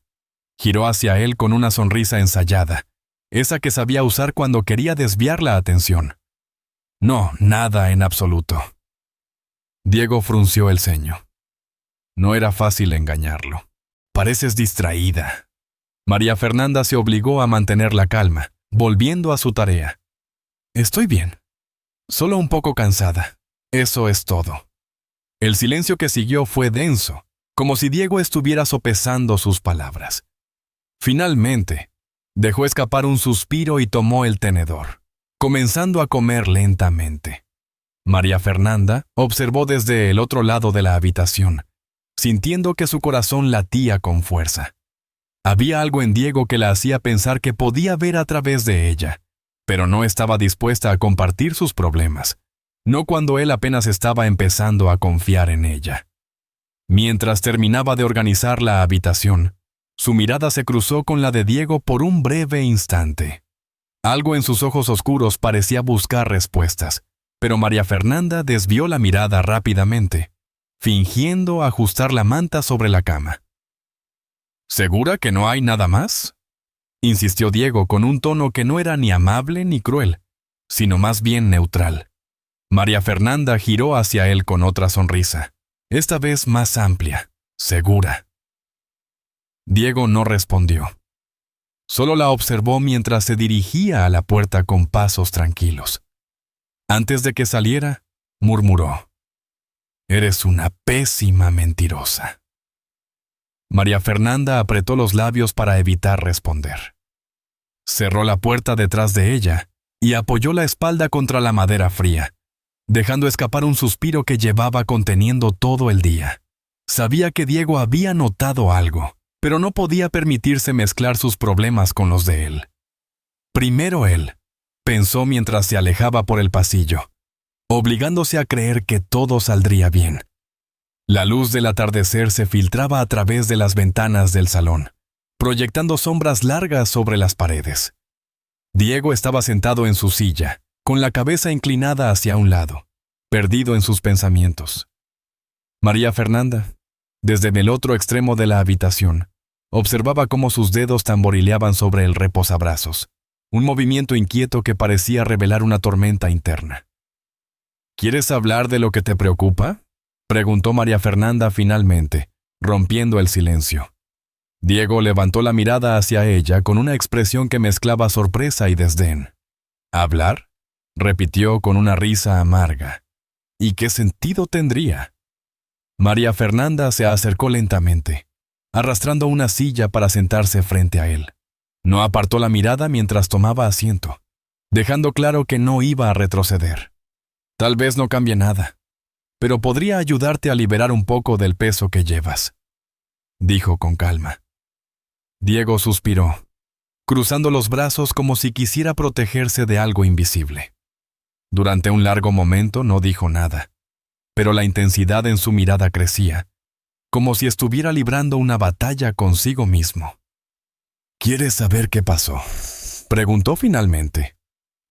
Giró hacia él con una sonrisa ensayada, esa que sabía usar cuando quería desviar la atención. No, nada en absoluto. Diego frunció el ceño. No era fácil engañarlo. Pareces distraída. María Fernanda se obligó a mantener la calma, volviendo a su tarea. Estoy bien. Solo un poco cansada. Eso es todo. El silencio que siguió fue denso, como si Diego estuviera sopesando sus palabras. Finalmente, dejó escapar un suspiro y tomó el tenedor, comenzando a comer lentamente. María Fernanda observó desde el otro lado de la habitación, sintiendo que su corazón latía con fuerza. Había algo en Diego que la hacía pensar que podía ver a través de ella, pero no estaba dispuesta a compartir sus problemas, no cuando él apenas estaba empezando a confiar en ella. Mientras terminaba de organizar la habitación, su mirada se cruzó con la de Diego por un breve instante. Algo en sus ojos oscuros parecía buscar respuestas, pero María Fernanda desvió la mirada rápidamente, fingiendo ajustar la manta sobre la cama. ¿Segura que no hay nada más?, insistió Diego con un tono que no era ni amable ni cruel, sino más bien neutral. María Fernanda giró hacia él con otra sonrisa, esta vez más amplia, segura. Diego no respondió. Solo la observó mientras se dirigía a la puerta con pasos tranquilos. Antes de que saliera, murmuró: «Eres una pésima mentirosa». María Fernanda apretó los labios para evitar responder. Cerró la puerta detrás de ella y apoyó la espalda contra la madera fría, dejando escapar un suspiro que llevaba conteniendo todo el día. Sabía que Diego había notado algo, pero no podía permitirse mezclar sus problemas con los de él. Primero él, pensó mientras se alejaba por el pasillo, obligándose a creer que todo saldría bien. La luz del atardecer se filtraba a través de las ventanas del salón, proyectando sombras largas sobre las paredes. Diego estaba sentado en su silla, con la cabeza inclinada hacia un lado, perdido en sus pensamientos. María Fernanda, desde el otro extremo de la habitación, observaba cómo sus dedos tamborileaban sobre el reposabrazos, un movimiento inquieto que parecía revelar una tormenta interna. ¿Quieres hablar de lo que te preocupa?, preguntó María Fernanda finalmente, rompiendo el silencio. Diego levantó la mirada hacia ella con una expresión que mezclaba sorpresa y desdén. ¿Hablar?, repitió con una risa amarga. ¿Y qué sentido tendría? María Fernanda se acercó lentamente, arrastrando una silla para sentarse frente a él. No apartó la mirada mientras tomaba asiento, dejando claro que no iba a retroceder. Tal vez no cambie nada, pero podría ayudarte a liberar un poco del peso que llevas, dijo con calma. Diego suspiró, cruzando los brazos como si quisiera protegerse de algo invisible. Durante un largo momento no dijo nada, pero la intensidad en su mirada crecía, como si estuviera librando una batalla consigo mismo. ¿Quieres saber qué pasó?, preguntó finalmente,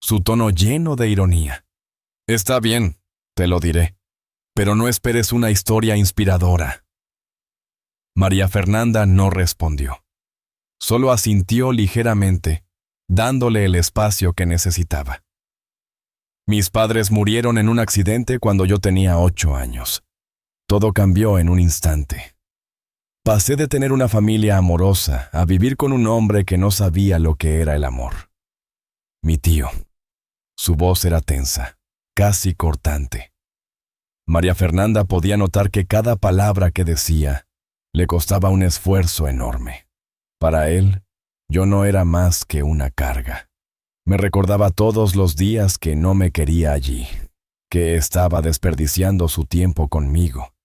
su tono lleno de ironía. Está bien, te lo diré, pero no esperes una historia inspiradora. María Fernanda no respondió. Solo asintió ligeramente, dándole el espacio que necesitaba. Mis padres murieron en un accidente cuando yo tenía 8 años. Todo cambió en un instante. Pasé de tener una familia amorosa a vivir con un hombre que no sabía lo que era el amor. Mi tío. Su voz era tensa, casi cortante. María Fernanda podía notar que cada palabra que decía le costaba un esfuerzo enorme. Para él, yo no era más que una carga. Me recordaba todos los días que no me quería allí, que estaba desperdiciando su tiempo conmigo.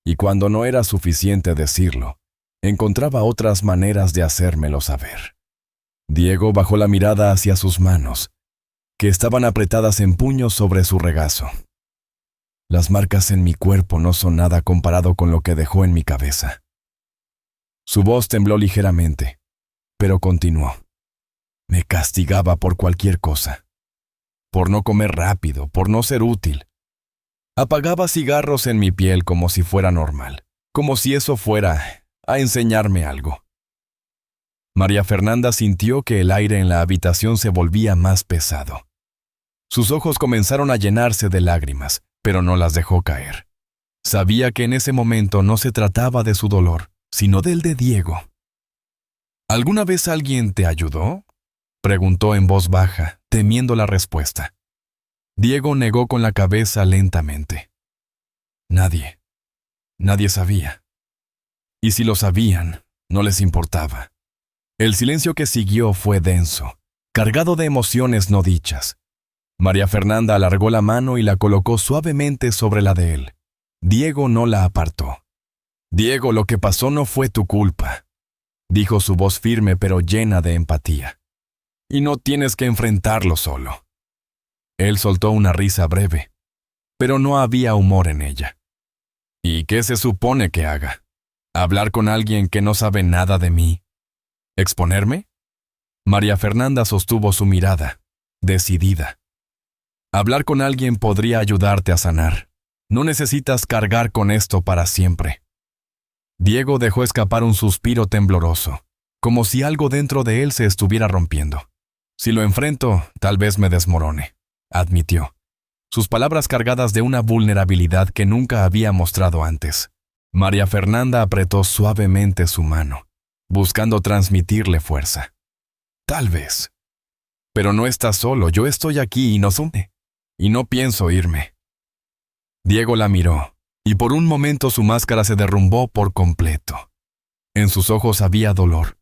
Y cuando no era suficiente decirlo, encontraba otras maneras de hacérmelo saber. Diego bajó la mirada hacia sus manos, que estaban apretadas en puños sobre su regazo. Las marcas en mi cuerpo no son nada comparado con lo que dejó en mi cabeza. Su voz tembló ligeramente, pero continuó. Me castigaba por cualquier cosa. Por no comer rápido, por no ser útil. Apagaba cigarros en mi piel como si fuera normal, como si eso fuera a enseñarme algo. María Fernanda sintió que el aire en la habitación se volvía más pesado. Sus ojos comenzaron a llenarse de lágrimas, pero no las dejó caer. Sabía que en ese momento no se trataba de su dolor, sino del de Diego. ¿Alguna vez alguien te ayudó?, preguntó en voz baja, temiendo la respuesta. Diego negó con la cabeza lentamente. Nadie. Nadie sabía. Y si lo sabían, no les importaba. El silencio que siguió fue denso, cargado de emociones no dichas. María Fernanda alargó la mano y la colocó suavemente sobre la de él. Diego no la apartó. «Diego, lo que pasó no fue tu culpa», dijo su voz firme pero llena de empatía. «Y no tienes que enfrentarlo solo». Él soltó una risa breve, pero no había humor en ella. «¿Y qué se supone que haga? ¿Hablar con alguien que no sabe nada de mí? ¿Exponerme?». María Fernanda sostuvo su mirada, decidida. «Hablar con alguien podría ayudarte a sanar. No necesitas cargar con esto para siempre». Diego dejó escapar un suspiro tembloroso, como si algo dentro de él se estuviera rompiendo. «Si lo enfrento, tal vez me desmorone», admitió, sus palabras cargadas de una vulnerabilidad que nunca había mostrado antes. María Fernanda apretó suavemente su mano, buscando transmitirle fuerza. «Tal vez. Pero no estás solo, yo estoy aquí y nos une. Y no pienso irme». Diego la miró, y por un momento su máscara se derrumbó por completo. En sus ojos había dolor,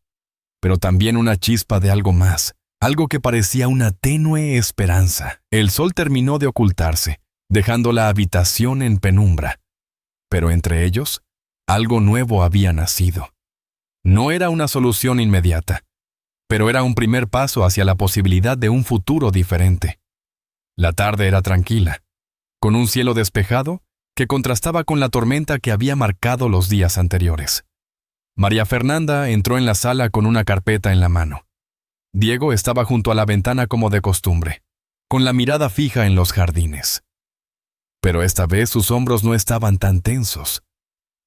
pero también una chispa de algo más, algo que parecía una tenue esperanza. El sol terminó de ocultarse, dejando la habitación en penumbra. Pero entre ellos, algo nuevo había nacido. No era una solución inmediata, pero era un primer paso hacia la posibilidad de un futuro diferente. La tarde era tranquila, con un cielo despejado que contrastaba con la tormenta que había marcado los días anteriores. María Fernanda entró en la sala con una carpeta en la mano. Diego estaba junto a la ventana como de costumbre, con la mirada fija en los jardines. Pero esta vez sus hombros no estaban tan tensos.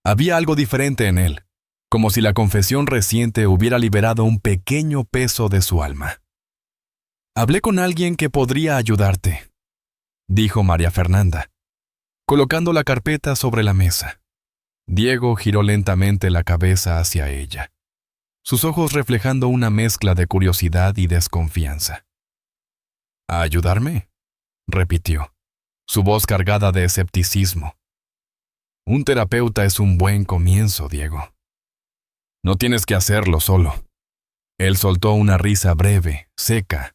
Había algo diferente en él, como si la confesión reciente hubiera liberado un pequeño peso de su alma. «Hablé con alguien que podría ayudarte», dijo María Fernanda, colocando la carpeta sobre la mesa. Diego giró lentamente la cabeza hacia ella, sus ojos reflejando una mezcla de curiosidad y desconfianza. «¿A ayudarme?», repitió, su voz cargada de escepticismo. «Un terapeuta es un buen comienzo, Diego. No tienes que hacerlo solo». Él soltó una risa breve, seca.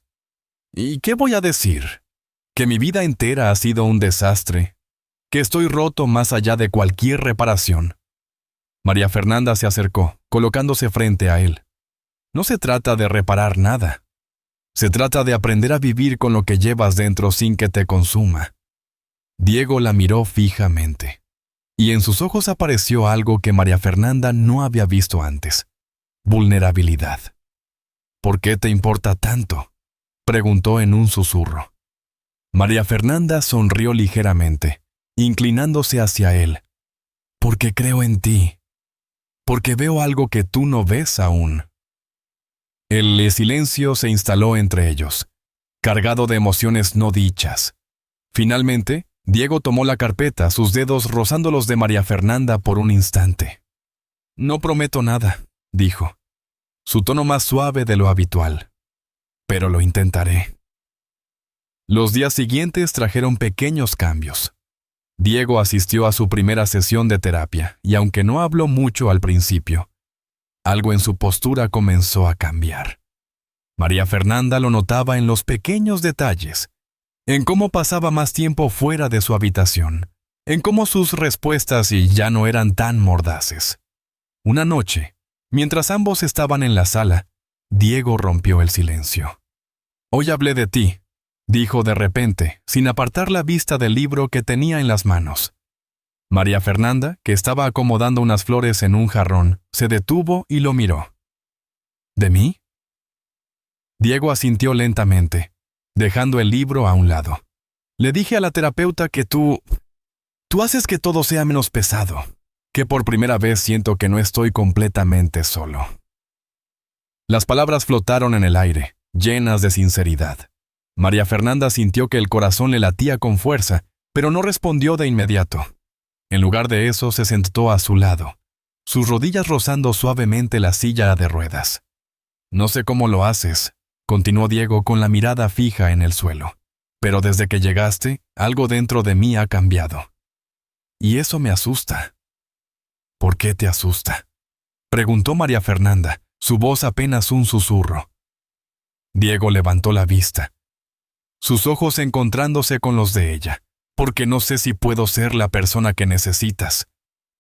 «¿Y qué voy a decir? ¿Que mi vida entera ha sido un desastre? ¿Que estoy roto más allá de cualquier reparación?» María Fernanda se acercó, colocándose frente a él. «No se trata de reparar nada. Se trata de aprender a vivir con lo que llevas dentro sin que te consuma». Diego la miró fijamente, y en sus ojos apareció algo que María Fernanda no había visto antes: vulnerabilidad. «¿Por qué te importa tanto?», preguntó en un susurro. María Fernanda sonrió ligeramente, inclinándose hacia él. «Porque creo en ti. Porque veo algo que tú no ves aún». El silencio se instaló entre ellos, cargado de emociones no dichas. Finalmente, Diego tomó la carpeta, sus dedos rozando los de María Fernanda por un instante. «No prometo nada», dijo, su tono más suave de lo habitual. «Pero lo intentaré». Los días siguientes trajeron pequeños cambios. Diego asistió a su primera sesión de terapia, y aunque no habló mucho al principio, algo en su postura comenzó a cambiar. María Fernanda lo notaba en los pequeños detalles, en cómo pasaba más tiempo fuera de su habitación, en cómo sus respuestas ya no eran tan mordaces. Una noche, mientras ambos estaban en la sala, Diego rompió el silencio. «Hoy hablé de ti», dijo de repente, sin apartar la vista del libro que tenía en las manos. María Fernanda, que estaba acomodando unas flores en un jarrón, se detuvo y lo miró. «¿De mí?». Diego asintió lentamente, dejando el libro a un lado. «Le dije a la terapeuta que tú haces que todo sea menos pesado, que por primera vez siento que no estoy completamente solo». Las palabras flotaron en el aire, llenas de sinceridad. María Fernanda sintió que el corazón le latía con fuerza, pero no respondió de inmediato. En lugar de eso, se sentó a su lado, sus rodillas rozando suavemente la silla de ruedas. «No sé cómo lo haces», continuó Diego con la mirada fija en el suelo. «Pero desde que llegaste, algo dentro de mí ha cambiado. Y eso me asusta». «¿Por qué te asusta?», preguntó María Fernanda, su voz apenas un susurro. Diego levantó la vista, sus ojos encontrándose con los de ella. «Porque no sé si puedo ser la persona que necesitas.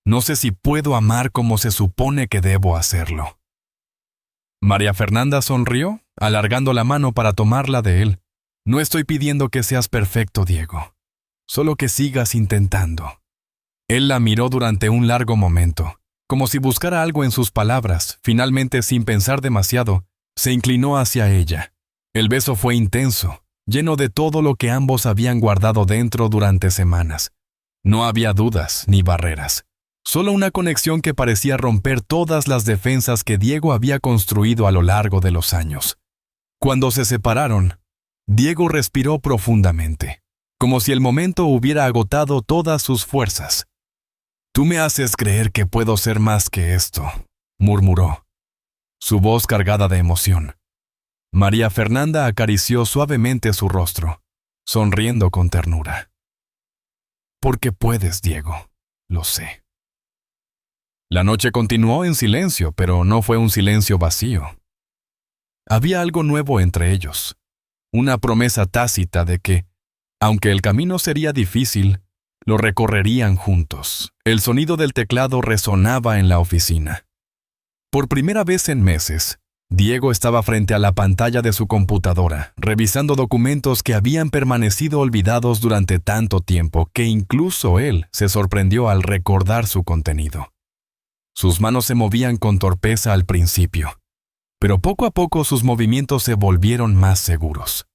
No sé si puedo amar como se supone que debo hacerlo». María Fernanda sonrió, alargando la mano para tomarla de él. «No estoy pidiendo que seas perfecto, Diego. Solo que sigas intentando». Él la miró durante un largo momento, como si buscara algo en sus palabras. Finalmente, sin pensar demasiado, se inclinó hacia ella. El beso fue intenso, lleno de todo lo que ambos habían guardado dentro durante semanas. No había dudas ni barreras. Solo una conexión que parecía romper todas las defensas que Diego había construido a lo largo de los años. Cuando se separaron, Diego respiró profundamente, como si el momento hubiera agotado todas sus fuerzas. «Tú me haces creer que puedo ser más que esto», murmuró, su voz cargada de emoción. María Fernanda acarició suavemente su rostro, sonriendo con ternura. «Porque puedes, Diego, lo sé». La noche continuó en silencio, pero no fue un silencio vacío. Había algo nuevo entre ellos, una promesa tácita de que, aunque el camino sería difícil, lo recorrerían juntos. El sonido del teclado resonaba en la oficina. Por primera vez en meses, Diego estaba frente a la pantalla de su computadora, revisando documentos que habían permanecido olvidados durante tanto tiempo que incluso él se sorprendió al recordar su contenido. Sus manos se movían con torpeza al principio, pero poco a poco sus movimientos se volvieron más seguros.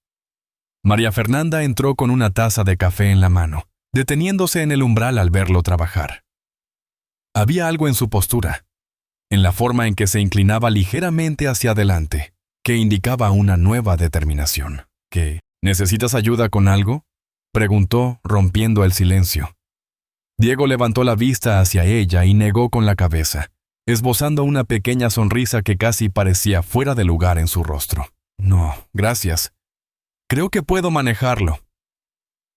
María Fernanda entró con una taza de café en la mano, deteniéndose en el umbral al verlo trabajar. Había algo en su postura, en la forma en que se inclinaba ligeramente hacia adelante, que indicaba una nueva determinación. «¿Qué? ¿Necesitas ayuda con algo?», preguntó, rompiendo el silencio. Diego levantó la vista hacia ella y negó con la cabeza, esbozando una pequeña sonrisa que casi parecía fuera de lugar en su rostro. «No, gracias. Creo que puedo manejarlo».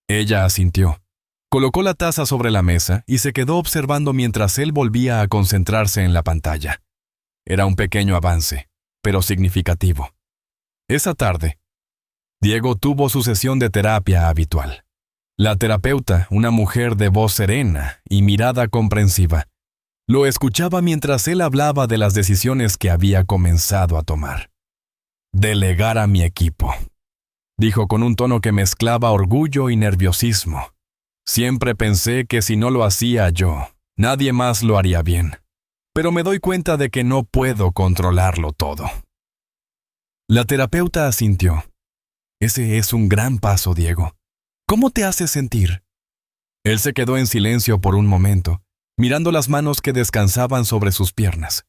Ella asintió. Colocó la taza sobre la mesa y se quedó observando mientras él volvía a concentrarse en la pantalla. Era un pequeño avance, pero significativo. Esa tarde, Diego tuvo su sesión de terapia habitual. La terapeuta, una mujer de voz serena y mirada comprensiva, lo escuchaba mientras él hablaba de las decisiones que había comenzado a tomar. «Delegar a mi equipo», dijo con un tono que mezclaba orgullo y nerviosismo. «Siempre pensé que si no lo hacía yo, nadie más lo haría bien. Pero me doy cuenta de que no puedo controlarlo todo». La terapeuta asintió. «Ese es un gran paso, Diego. ¿Cómo te hace sentir?». Él se quedó en silencio por un momento, mirando las manos que descansaban sobre sus piernas,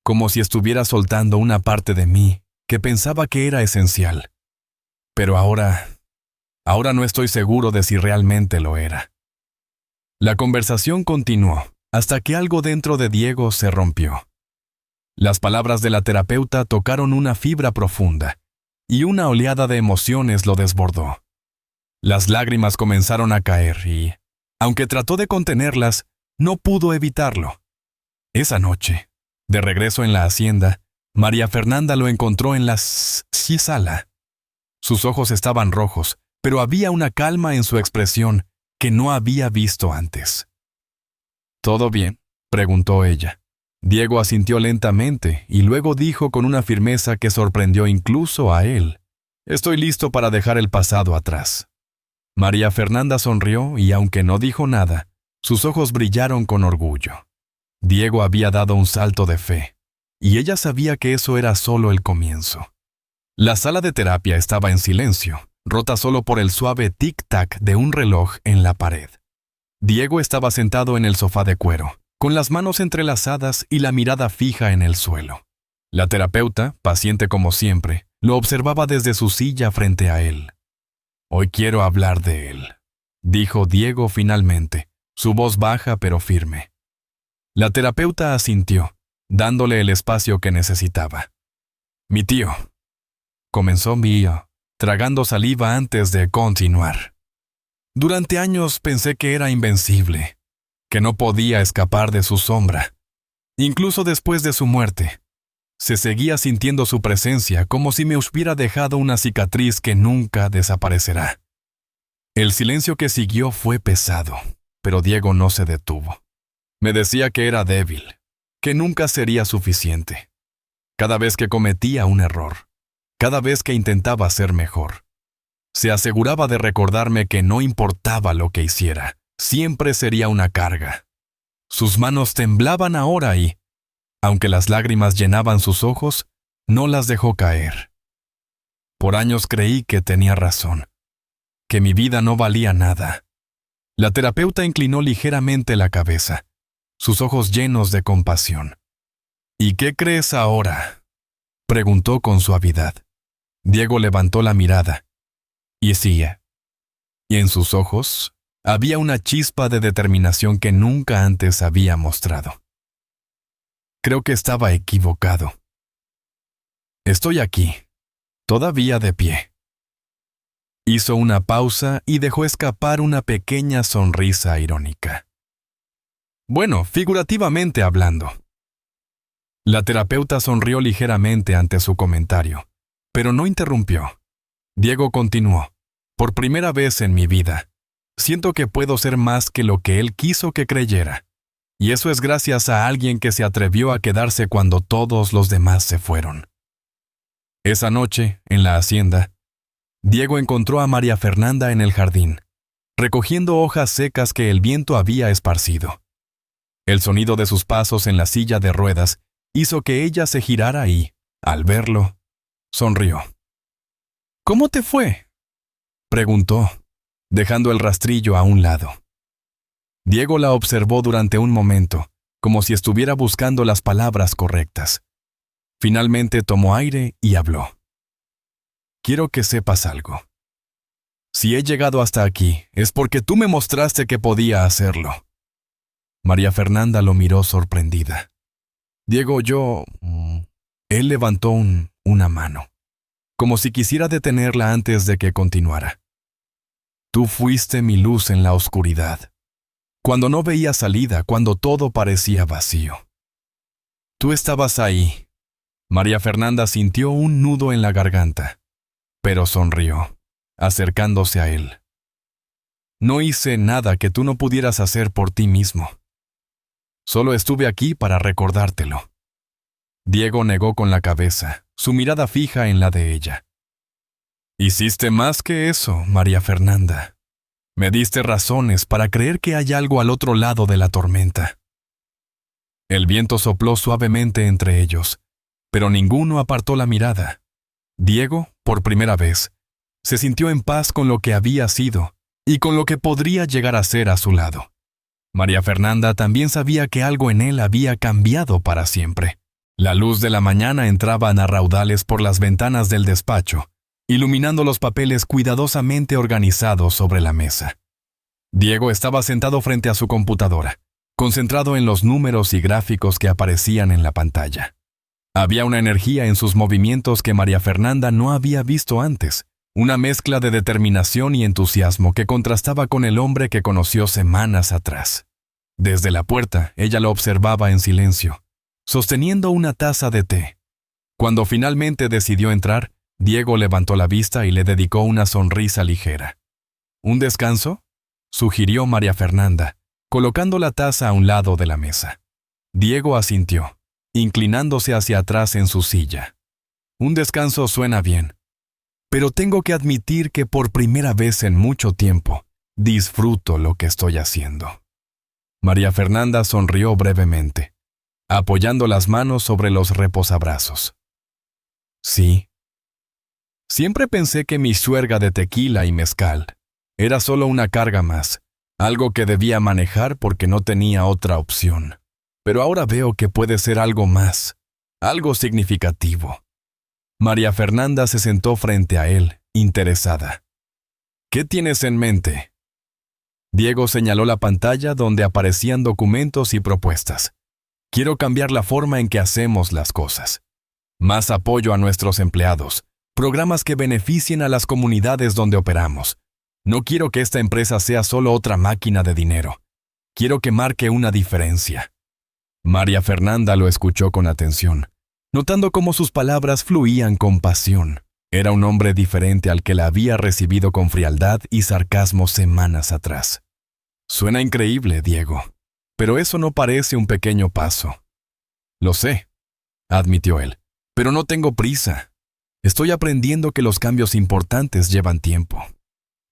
como si estuviera soltando una parte de mí que pensaba que era esencial. Pero ahora no estoy seguro de si realmente lo era. La conversación continuó, hasta que algo dentro de Diego se rompió. Las palabras de la terapeuta tocaron una fibra profunda, y una oleada de emociones lo desbordó. Las lágrimas comenzaron a caer y, aunque trató de contenerlas, no pudo evitarlo. Esa noche, de regreso en la hacienda, María Fernanda lo encontró en la sala. Sus ojos estaban rojos, pero había una calma en su expresión que no había visto antes. «¿Todo bien?», preguntó ella. Diego asintió lentamente y luego dijo con una firmeza que sorprendió incluso a él: «Estoy listo para dejar el pasado atrás». María Fernanda sonrió y, aunque no dijo nada, sus ojos brillaron con orgullo. Diego había dado un salto de fe, y ella sabía que eso era solo el comienzo. La sala de terapia estaba en silencio, rota solo por el suave tic-tac de un reloj en la pared. Diego estaba sentado en el sofá de cuero, con las manos entrelazadas y la mirada fija en el suelo. La terapeuta, paciente como siempre, lo observaba desde su silla frente a él. «Hoy quiero hablar de él», dijo Diego finalmente, su voz baja pero firme. La terapeuta asintió, dándole el espacio que necesitaba. «Mi tío», comenzó Mia, tragando saliva antes de continuar. «Durante años pensé que era invencible, que no podía escapar de su sombra. Incluso después de su muerte, se seguía sintiendo su presencia como si me hubiera dejado una cicatriz que nunca desaparecerá». El silencio que siguió fue pesado, pero Diego no se detuvo. Me decía que era débil, que nunca sería suficiente. Cada vez que cometía un error, cada vez que intentaba ser mejor, se aseguraba de recordarme que no importaba lo que hiciera, siempre sería una carga. Sus manos temblaban ahora y, aunque las lágrimas llenaban sus ojos, no las dejó caer. Por años creí que tenía razón, que mi vida no valía nada. La terapeuta inclinó ligeramente la cabeza, sus ojos llenos de compasión. «¿Y qué crees ahora?», preguntó con suavidad. Diego levantó la mirada. Y en sus ojos había una chispa de determinación que nunca antes había mostrado. «Creo que estaba equivocado. Estoy aquí, todavía de pie». Hizo una pausa y dejó escapar una pequeña sonrisa irónica. «Bueno, figurativamente hablando». La terapeuta sonrió ligeramente ante su comentario, pero no interrumpió. Diego continuó. «Por primera vez en mi vida, siento que puedo ser más que lo que él quiso que creyera. Y eso es gracias a alguien que se atrevió a quedarse cuando todos los demás se fueron». Esa noche, en la hacienda, Diego encontró a María Fernanda en el jardín, recogiendo hojas secas que el viento había esparcido. El sonido de sus pasos en la silla de ruedas hizo que ella se girara y, al verlo, sonrió. «¿Cómo te fue?», preguntó, dejando el rastrillo a un lado. Diego la observó durante un momento, como si estuviera buscando las palabras correctas. Finalmente tomó aire y habló. «Quiero que sepas algo. Si he llegado hasta aquí, es porque tú me mostraste que podía hacerlo». María Fernanda lo miró sorprendida. «Diego, Él levantó una mano, como si quisiera detenerla antes de que continuara. «Tú fuiste mi luz en la oscuridad, cuando no veía salida, cuando todo parecía vacío. Tú estabas ahí». María Fernanda sintió un nudo en la garganta, pero sonrió, acercándose a él. «No hice nada que tú no pudieras hacer por ti mismo. Solo estuve aquí para recordártelo». Diego negó con la cabeza, su mirada fija en la de ella. «Hiciste más que eso, María Fernanda. Me diste razones para creer que hay algo al otro lado de la tormenta». El viento sopló suavemente entre ellos, pero ninguno apartó la mirada. Diego, por primera vez, se sintió en paz con lo que había sido y con lo que podría llegar a ser a su lado. María Fernanda también sabía que algo en él había cambiado para siempre. La luz de la mañana entraba a raudales por las ventanas del despacho, iluminando los papeles cuidadosamente organizados sobre la mesa. Diego estaba sentado frente a su computadora, concentrado en los números y gráficos que aparecían en la pantalla. Había una energía en sus movimientos que María Fernanda no había visto antes, una mezcla de determinación y entusiasmo que contrastaba con el hombre que conoció semanas atrás. Desde la puerta, ella lo observaba en silencio, sosteniendo una taza de té. Cuando finalmente decidió entrar, Diego levantó la vista y le dedicó una sonrisa ligera. «¿Un descanso?», sugirió María Fernanda, colocando la taza a un lado de la mesa. Diego asintió, inclinándose hacia atrás en su silla. «Un descanso suena bien, pero tengo que admitir que por primera vez en mucho tiempo disfruto lo que estoy haciendo». María Fernanda sonrió brevemente, apoyando las manos sobre los reposabrazos. «Sí. Siempre pensé que mi suerga de tequila y mezcal era solo una carga más, algo que debía manejar porque no tenía otra opción. Pero ahora veo que puede ser algo más, Algo significativo. María Fernanda se sentó frente a él, interesada. ¿Qué tienes en mente? Diego señaló la pantalla donde aparecían documentos y propuestas. Quiero cambiar la forma en que hacemos las cosas. Más apoyo a nuestros empleados, programas que beneficien a las comunidades donde operamos. No quiero que esta empresa sea solo otra máquina de dinero. Quiero que marque una diferencia. María Fernanda lo escuchó con atención, notando cómo sus palabras fluían con pasión. Era un hombre diferente al que la había recibido con frialdad y sarcasmo semanas atrás. Suena increíble, Diego, pero eso no parece un pequeño paso. Lo sé, admitió él, pero no tengo prisa. Estoy aprendiendo que los cambios importantes llevan tiempo.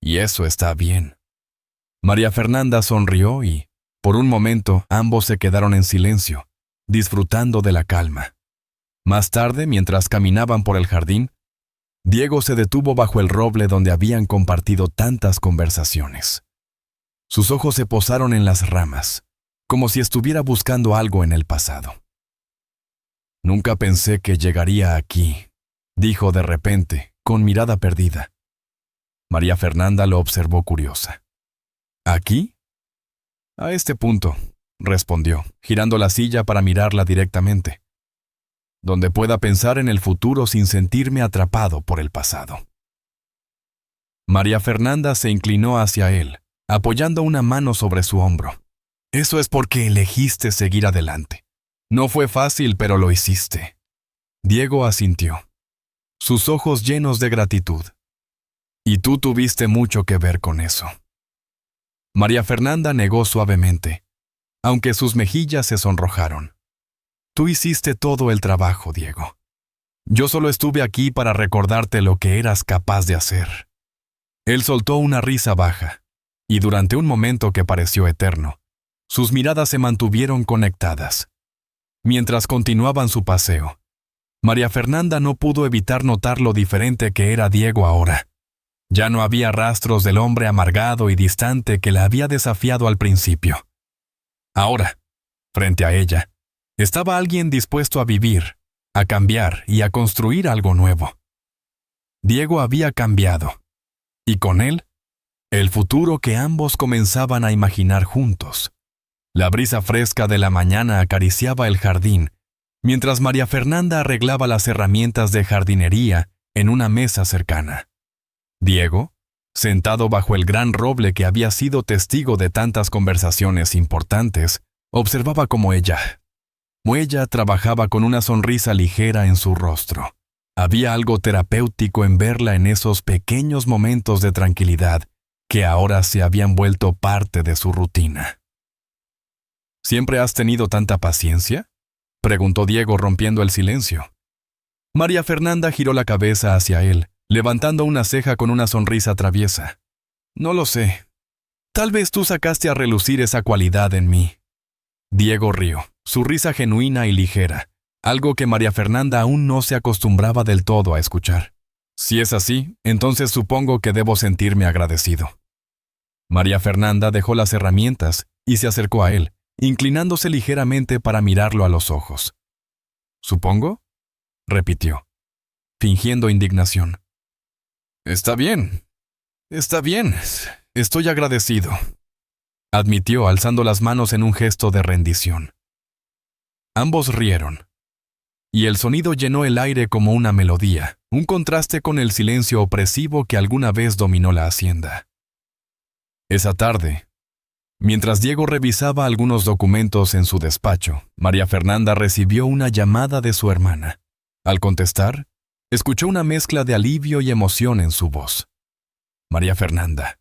Y eso está bien. María Fernanda sonrió y, por un momento, ambos se quedaron en silencio, disfrutando de la calma. Más tarde, mientras caminaban por el jardín, Diego se detuvo bajo el roble donde habían compartido tantas conversaciones. Sus ojos se posaron en las ramas, como si estuviera buscando algo en el pasado. Nunca pensé que llegaría aquí, dijo de repente, con mirada perdida. María Fernanda lo observó curiosa. ¿Aquí? A este punto, respondió, girando la silla para mirarla directamente, donde pueda pensar en el futuro sin sentirme atrapado por el pasado. María Fernanda se inclinó hacia él, apoyando una mano sobre su hombro. Eso es porque elegiste seguir adelante. No fue fácil, pero lo hiciste. Diego asintió, sus ojos llenos de gratitud. Y tú tuviste mucho que ver con eso. María Fernanda negó suavemente, aunque sus mejillas se sonrojaron. Tú hiciste todo el trabajo, Diego. Yo solo estuve aquí para recordarte lo que eras capaz de hacer. Él soltó una risa baja, y durante un momento que pareció eterno, sus miradas se mantuvieron conectadas. Mientras continuaban su paseo, María Fernanda no pudo evitar notar lo diferente que era Diego ahora. Ya no había rastros del hombre amargado y distante que la había desafiado al principio. Ahora, frente a ella, estaba alguien dispuesto a vivir, a cambiar y a construir algo nuevo. Diego había cambiado, y con él, el futuro que ambos comenzaban a imaginar juntos. La brisa fresca de la mañana acariciaba el jardín, mientras María Fernanda arreglaba las herramientas de jardinería en una mesa cercana. Diego, sentado bajo el gran roble que había sido testigo de tantas conversaciones importantes, observaba cómo ella trabajaba con una sonrisa ligera en su rostro. Había algo terapéutico en verla en esos pequeños momentos de tranquilidad que ahora se habían vuelto parte de su rutina. ¿Siempre has tenido tanta paciencia?, preguntó Diego rompiendo el silencio. María Fernanda giró la cabeza hacia él, levantando una ceja con una sonrisa traviesa. No lo sé. Tal vez tú sacaste a relucir esa cualidad en mí. Diego rió, su risa genuina y ligera, algo que María Fernanda aún no se acostumbraba del todo a escuchar. Si es así, entonces supongo que debo sentirme agradecido. María Fernanda dejó las herramientas y se acercó a él, inclinándose ligeramente para mirarlo a los ojos. ¿Supongo?, repitió, fingiendo indignación. Está bien, estoy agradecido, admitió alzando las manos en un gesto de rendición. Ambos rieron, y el sonido llenó el aire como una melodía, un contraste con el silencio opresivo que alguna vez dominó la hacienda. Esa tarde, mientras Diego revisaba algunos documentos en su despacho, María Fernanda recibió una llamada de su hermana. Al contestar, escuchó una mezcla de alivio y emoción en su voz. María Fernanda,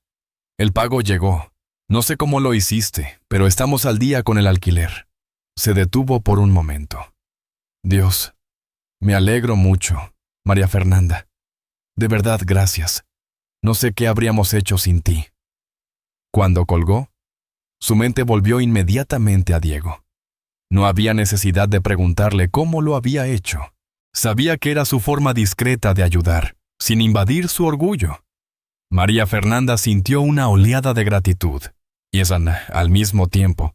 el pago llegó. No sé cómo lo hiciste, pero estamos al día con el alquiler. Se detuvo por un momento. Dios, me alegro mucho, María Fernanda. De verdad, gracias. No sé qué habríamos hecho sin ti. Cuando colgó, su mente volvió inmediatamente a Diego. No había necesidad de preguntarle cómo lo había hecho. Sabía que era su forma discreta de ayudar, sin invadir su orgullo. María Fernanda sintió una oleada de gratitud, y al mismo tiempo,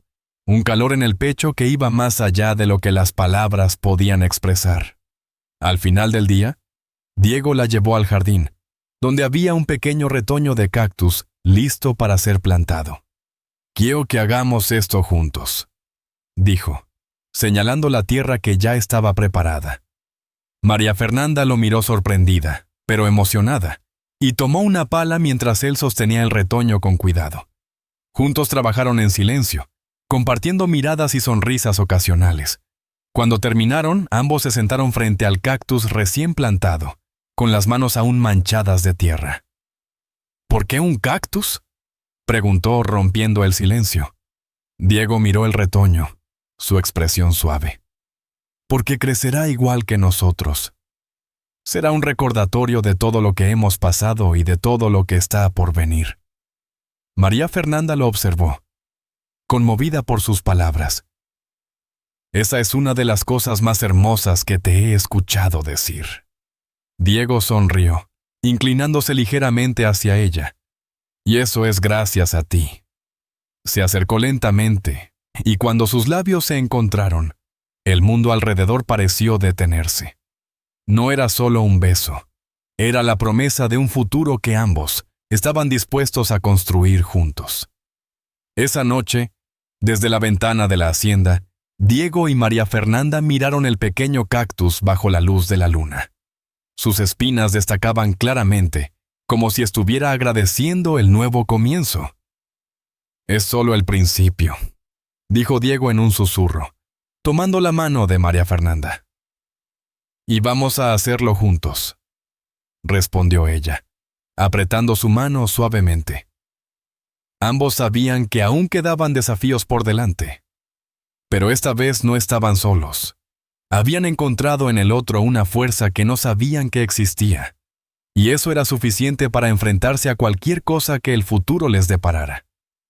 un calor en el pecho que iba más allá de lo que las palabras podían expresar. Al final del día, Diego la llevó al jardín, donde había un pequeño retoño de cactus listo para ser plantado. «Quiero que hagamos esto juntos», dijo, señalando la tierra que ya estaba preparada. María Fernanda lo miró sorprendida, pero emocionada, y tomó una pala mientras él sostenía el retoño con cuidado. Juntos trabajaron en silencio, compartiendo miradas y sonrisas ocasionales. Cuando terminaron, ambos se sentaron frente al cactus recién plantado, con las manos aún manchadas de tierra. «¿Por qué un cactus?», preguntó, rompiendo el silencio. Diego miró el retoño, su expresión suave. «Porque crecerá igual que nosotros. Será un recordatorio de todo lo que hemos pasado y de todo lo que está por venir». María Fernanda lo observó, conmovida por sus palabras. «Esa es una de las cosas más hermosas que te he escuchado decir». Diego sonrió, inclinándose ligeramente hacia ella. «Y eso es gracias a ti». Se acercó lentamente, y cuando sus labios se encontraron, el mundo alrededor pareció detenerse. No era solo un beso, era la promesa de un futuro que ambos estaban dispuestos a construir juntos. Esa noche, desde la ventana de la hacienda, Diego y María Fernanda miraron el pequeño cactus bajo la luz de la luna. Sus espinas destacaban claramente, como si estuviera agradeciendo el nuevo comienzo. «Es solo el principio», dijo Diego en un susurro, tomando la mano de María Fernanda. «Y vamos a hacerlo juntos», respondió ella, apretando su mano suavemente. Ambos sabían que aún quedaban desafíos por delante. Pero esta vez no estaban solos. Habían encontrado en el otro una fuerza que no sabían que existía, y eso era suficiente para enfrentarse a cualquier cosa que el futuro les deparara.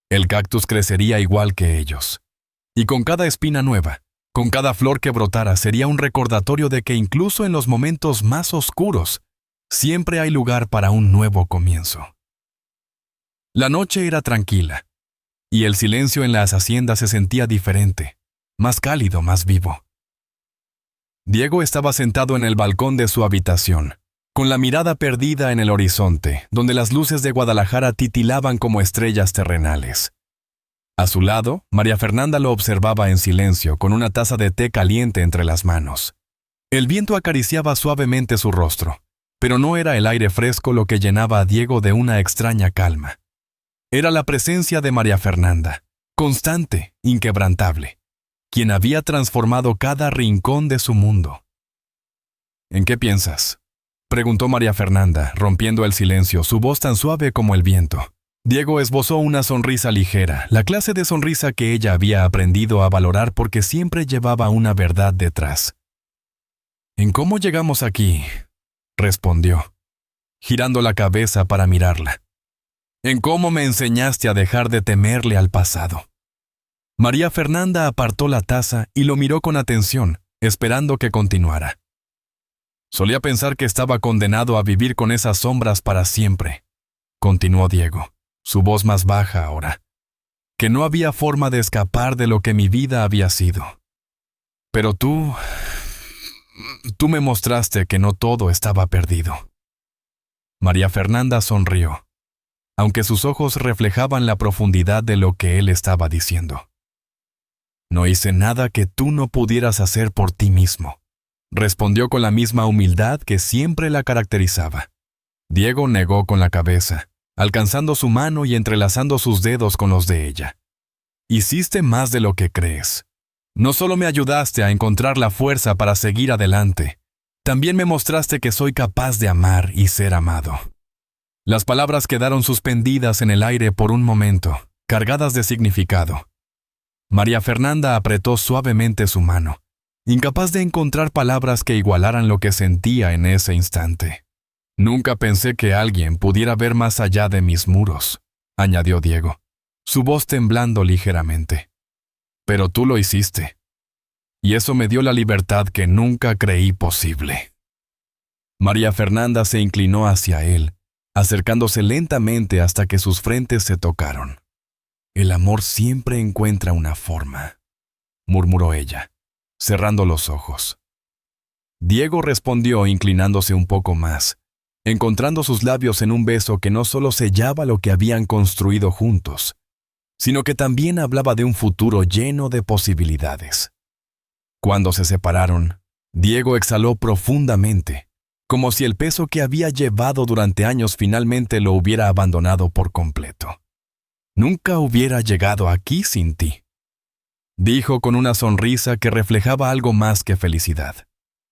El cactus crecería igual que ellos, y con cada espina nueva, con cada flor que brotara, sería un recordatorio de que incluso en los momentos más oscuros, siempre hay lugar para un nuevo comienzo. La noche era tranquila, y el silencio en las haciendas se sentía diferente, más cálido, más vivo. Diego estaba sentado en el balcón de su habitación, con la mirada perdida en el horizonte, donde las luces de Guadalajara titilaban como estrellas terrenales. A su lado, María Fernanda lo observaba en silencio, con una taza de té caliente entre las manos. El viento acariciaba suavemente su rostro, pero no era el aire fresco lo que llenaba a Diego de una extraña calma. Era la presencia de María Fernanda, constante, inquebrantable, quien había transformado cada rincón de su mundo. «¿En qué piensas?», preguntó María Fernanda, rompiendo el silencio, su voz tan suave como el viento. Diego esbozó una sonrisa ligera, la clase de sonrisa que ella había aprendido a valorar porque siempre llevaba una verdad detrás. «¿En cómo llegamos aquí?», respondió, girando la cabeza para mirarla. «En cómo me enseñaste a dejar de temerle al pasado». María Fernanda apartó la taza y lo miró con atención, esperando que continuara. «Solía pensar que estaba condenado a vivir con esas sombras para siempre», continuó Diego, su voz más baja ahora, «que no había forma de escapar de lo que mi vida había sido. Pero tú me mostraste que no todo estaba perdido». María Fernanda sonrió, aunque sus ojos reflejaban la profundidad de lo que él estaba diciendo. «No hice nada que tú no pudieras hacer por ti mismo», respondió con la misma humildad que siempre la caracterizaba. Diego negó con la cabeza, alcanzando su mano y entrelazando sus dedos con los de ella. «Hiciste más de lo que crees. No solo me ayudaste a encontrar la fuerza para seguir adelante, también me mostraste que soy capaz de amar y ser amado». Las palabras quedaron suspendidas en el aire por un momento, cargadas de significado. María Fernanda apretó suavemente su mano, incapaz de encontrar palabras que igualaran lo que sentía en ese instante. «Nunca pensé que alguien pudiera ver más allá de mis muros», añadió Diego, su voz temblando ligeramente. «Pero tú lo hiciste, y eso me dio la libertad que nunca creí posible». María Fernanda se inclinó hacia él, acercándose lentamente hasta que sus frentes se tocaron. El amor siempre encuentra una forma, murmuró ella, cerrando los ojos. Diego respondió inclinándose un poco más, encontrando sus labios en un beso que no solo sellaba lo que habían construido juntos, sino que también hablaba de un futuro lleno de posibilidades. Cuando se separaron, Diego exhaló profundamente, como si el peso que había llevado durante años finalmente lo hubiera abandonado por completo. Nunca hubiera llegado aquí sin ti, dijo con una sonrisa que reflejaba algo más que felicidad.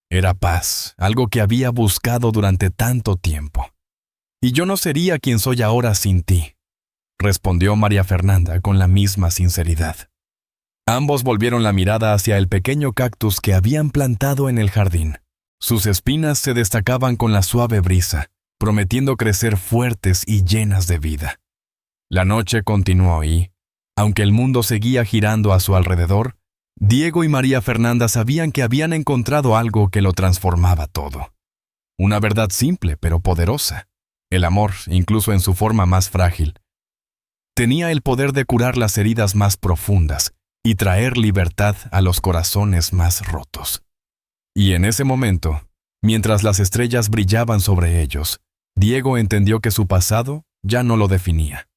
Era paz, algo que había buscado durante tanto tiempo. Y yo no sería quien soy ahora sin ti, respondió María Fernanda con la misma sinceridad. Ambos volvieron la mirada hacia el pequeño cactus que habían plantado en el jardín. Sus espinas se destacaban con la suave brisa, prometiendo crecer fuertes y llenas de vida. La noche continuó y, aunque el mundo seguía girando a su alrededor, Diego y María Fernanda sabían que habían encontrado algo que lo transformaba todo. Una verdad simple pero poderosa. El amor, incluso en su forma más frágil, tenía el poder de curar las heridas más profundas y traer libertad a los corazones más rotos. Y en ese momento, mientras las estrellas brillaban sobre ellos, Diego entendió que su pasado ya no lo definía.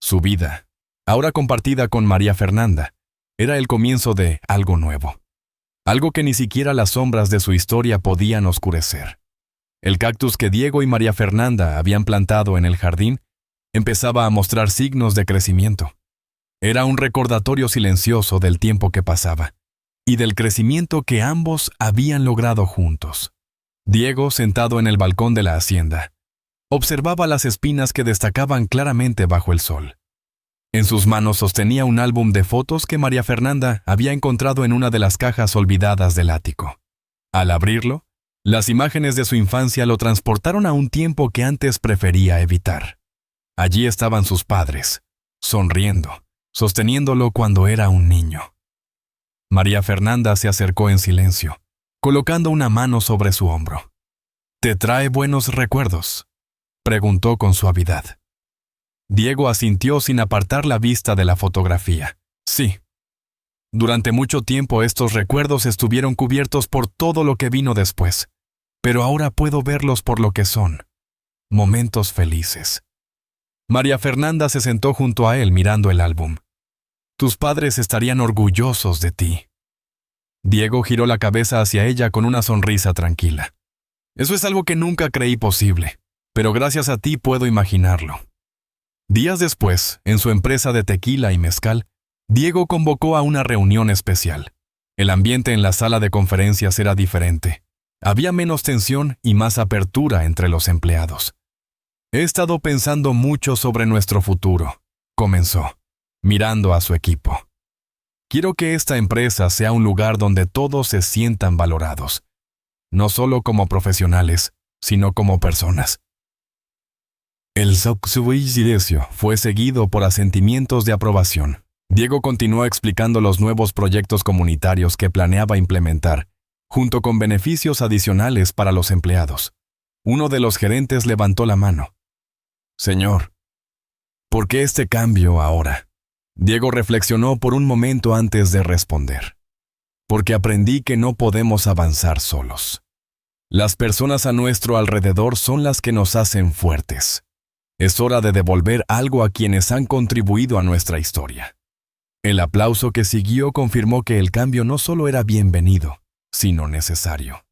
Su vida, ahora compartida con María Fernanda, era el comienzo de algo nuevo. Algo que ni siquiera las sombras de su historia podían oscurecer. El cactus que Diego y María Fernanda habían plantado en el jardín empezaba a mostrar signos de crecimiento. Era un recordatorio silencioso del tiempo que pasaba y del crecimiento que ambos habían logrado juntos. Diego, sentado en el balcón de la hacienda, observaba las espinas que destacaban claramente bajo el sol. En sus manos sostenía un álbum de fotos que María Fernanda había encontrado en una de las cajas olvidadas del ático. Al abrirlo, las imágenes de su infancia lo transportaron a un tiempo que antes prefería evitar. Allí estaban sus padres, sonriendo, sosteniéndolo cuando era un niño. María Fernanda se acercó en silencio, colocando una mano sobre su hombro. «¿Te trae buenos recuerdos?», preguntó con suavidad. Diego asintió sin apartar la vista de la fotografía. Sí. Durante mucho tiempo estos recuerdos estuvieron cubiertos por todo lo que vino después, pero ahora puedo verlos por lo que son. Momentos felices. María Fernanda se sentó junto a él mirando el álbum. Tus padres estarían orgullosos de ti. Diego giró la cabeza hacia ella con una sonrisa tranquila. Eso es algo que nunca creí posible, pero gracias a ti puedo imaginarlo. Días después, en su empresa de tequila y mezcal, Diego convocó a una reunión especial. El ambiente en la sala de conferencias era diferente. Había menos tensión y más apertura entre los empleados. He estado pensando mucho sobre nuestro futuro, comenzó, mirando a su equipo. Quiero que esta empresa sea un lugar donde todos se sientan valorados, no solo como profesionales, sino como personas. El silencio fue seguido por asentimientos de aprobación. Diego continuó explicando los nuevos proyectos comunitarios que planeaba implementar, junto con beneficios adicionales para los empleados. Uno de los gerentes levantó la mano. Señor, ¿por qué este cambio ahora? Diego reflexionó por un momento antes de responder. Porque aprendí que no podemos avanzar solos. Las personas a nuestro alrededor son las que nos hacen fuertes. Es hora de devolver algo a quienes han contribuido a nuestra historia. El aplauso que siguió confirmó que el cambio no solo era bienvenido, sino necesario.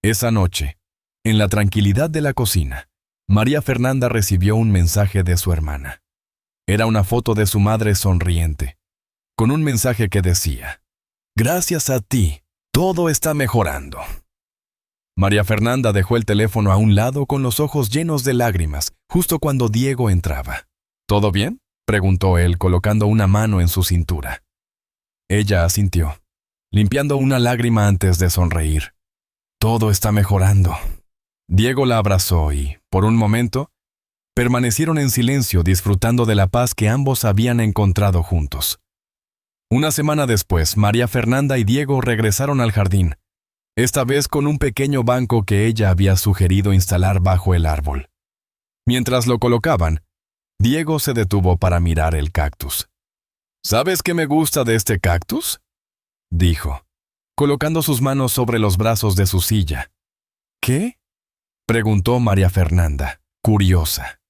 Esa noche, en la tranquilidad de la cocina, María Fernanda recibió un mensaje de su hermana. Era una foto de su madre sonriente, con un mensaje que decía: «Gracias a ti, todo está mejorando». María Fernanda dejó el teléfono a un lado con los ojos llenos de lágrimas, justo cuando Diego entraba. «¿Todo bien?», preguntó él, colocando una mano en su cintura. Ella asintió, limpiando una lágrima antes de sonreír. «Todo está mejorando». Diego la abrazó y, por un momento, permanecieron en silencio disfrutando de la paz que ambos habían encontrado juntos. Una semana después, María Fernanda y Diego regresaron al jardín, esta vez con un pequeño banco que ella había sugerido instalar bajo el árbol. Mientras lo colocaban, Diego se detuvo para mirar el cactus. ¿Sabes qué me gusta de este cactus?, dijo, colocando sus manos sobre los brazos de su silla. ¿Qué?, preguntó María Fernanda, curiosa.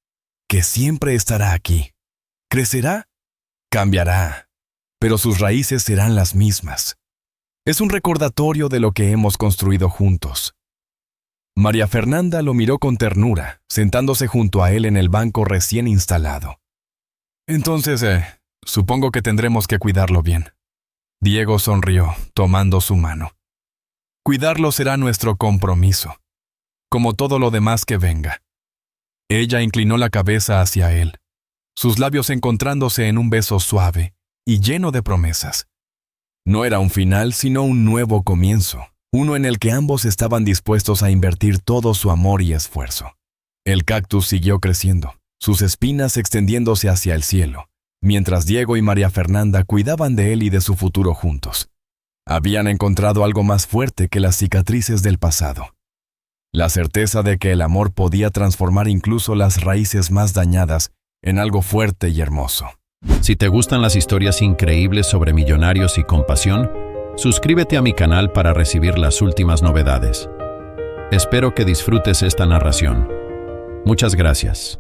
Que siempre estará aquí. ¿Crecerá? Cambiará, pero sus raíces serán las mismas. Es un recordatorio de lo que hemos construido juntos. María Fernanda lo miró con ternura, sentándose junto a él en el banco recién instalado. Entonces, supongo que tendremos que cuidarlo bien. Diego sonrió, tomando su mano. Cuidarlo será nuestro compromiso, como todo lo demás que venga. Ella inclinó la cabeza hacia él, sus labios encontrándose en un beso suave y lleno de promesas. No era un final, sino un nuevo comienzo, uno en el que ambos estaban dispuestos a invertir todo su amor y esfuerzo. El cactus siguió creciendo, sus espinas extendiéndose hacia el cielo, mientras Diego y María Fernanda cuidaban de él y de su futuro juntos. Habían encontrado algo más fuerte que las cicatrices del pasado. La certeza de que el amor podía transformar incluso las raíces más dañadas en algo fuerte y hermoso. Si te gustan las historias increíbles sobre millonarios y compasión, suscríbete a mi canal para recibir las últimas novedades. Espero que disfrutes esta narración. Muchas gracias.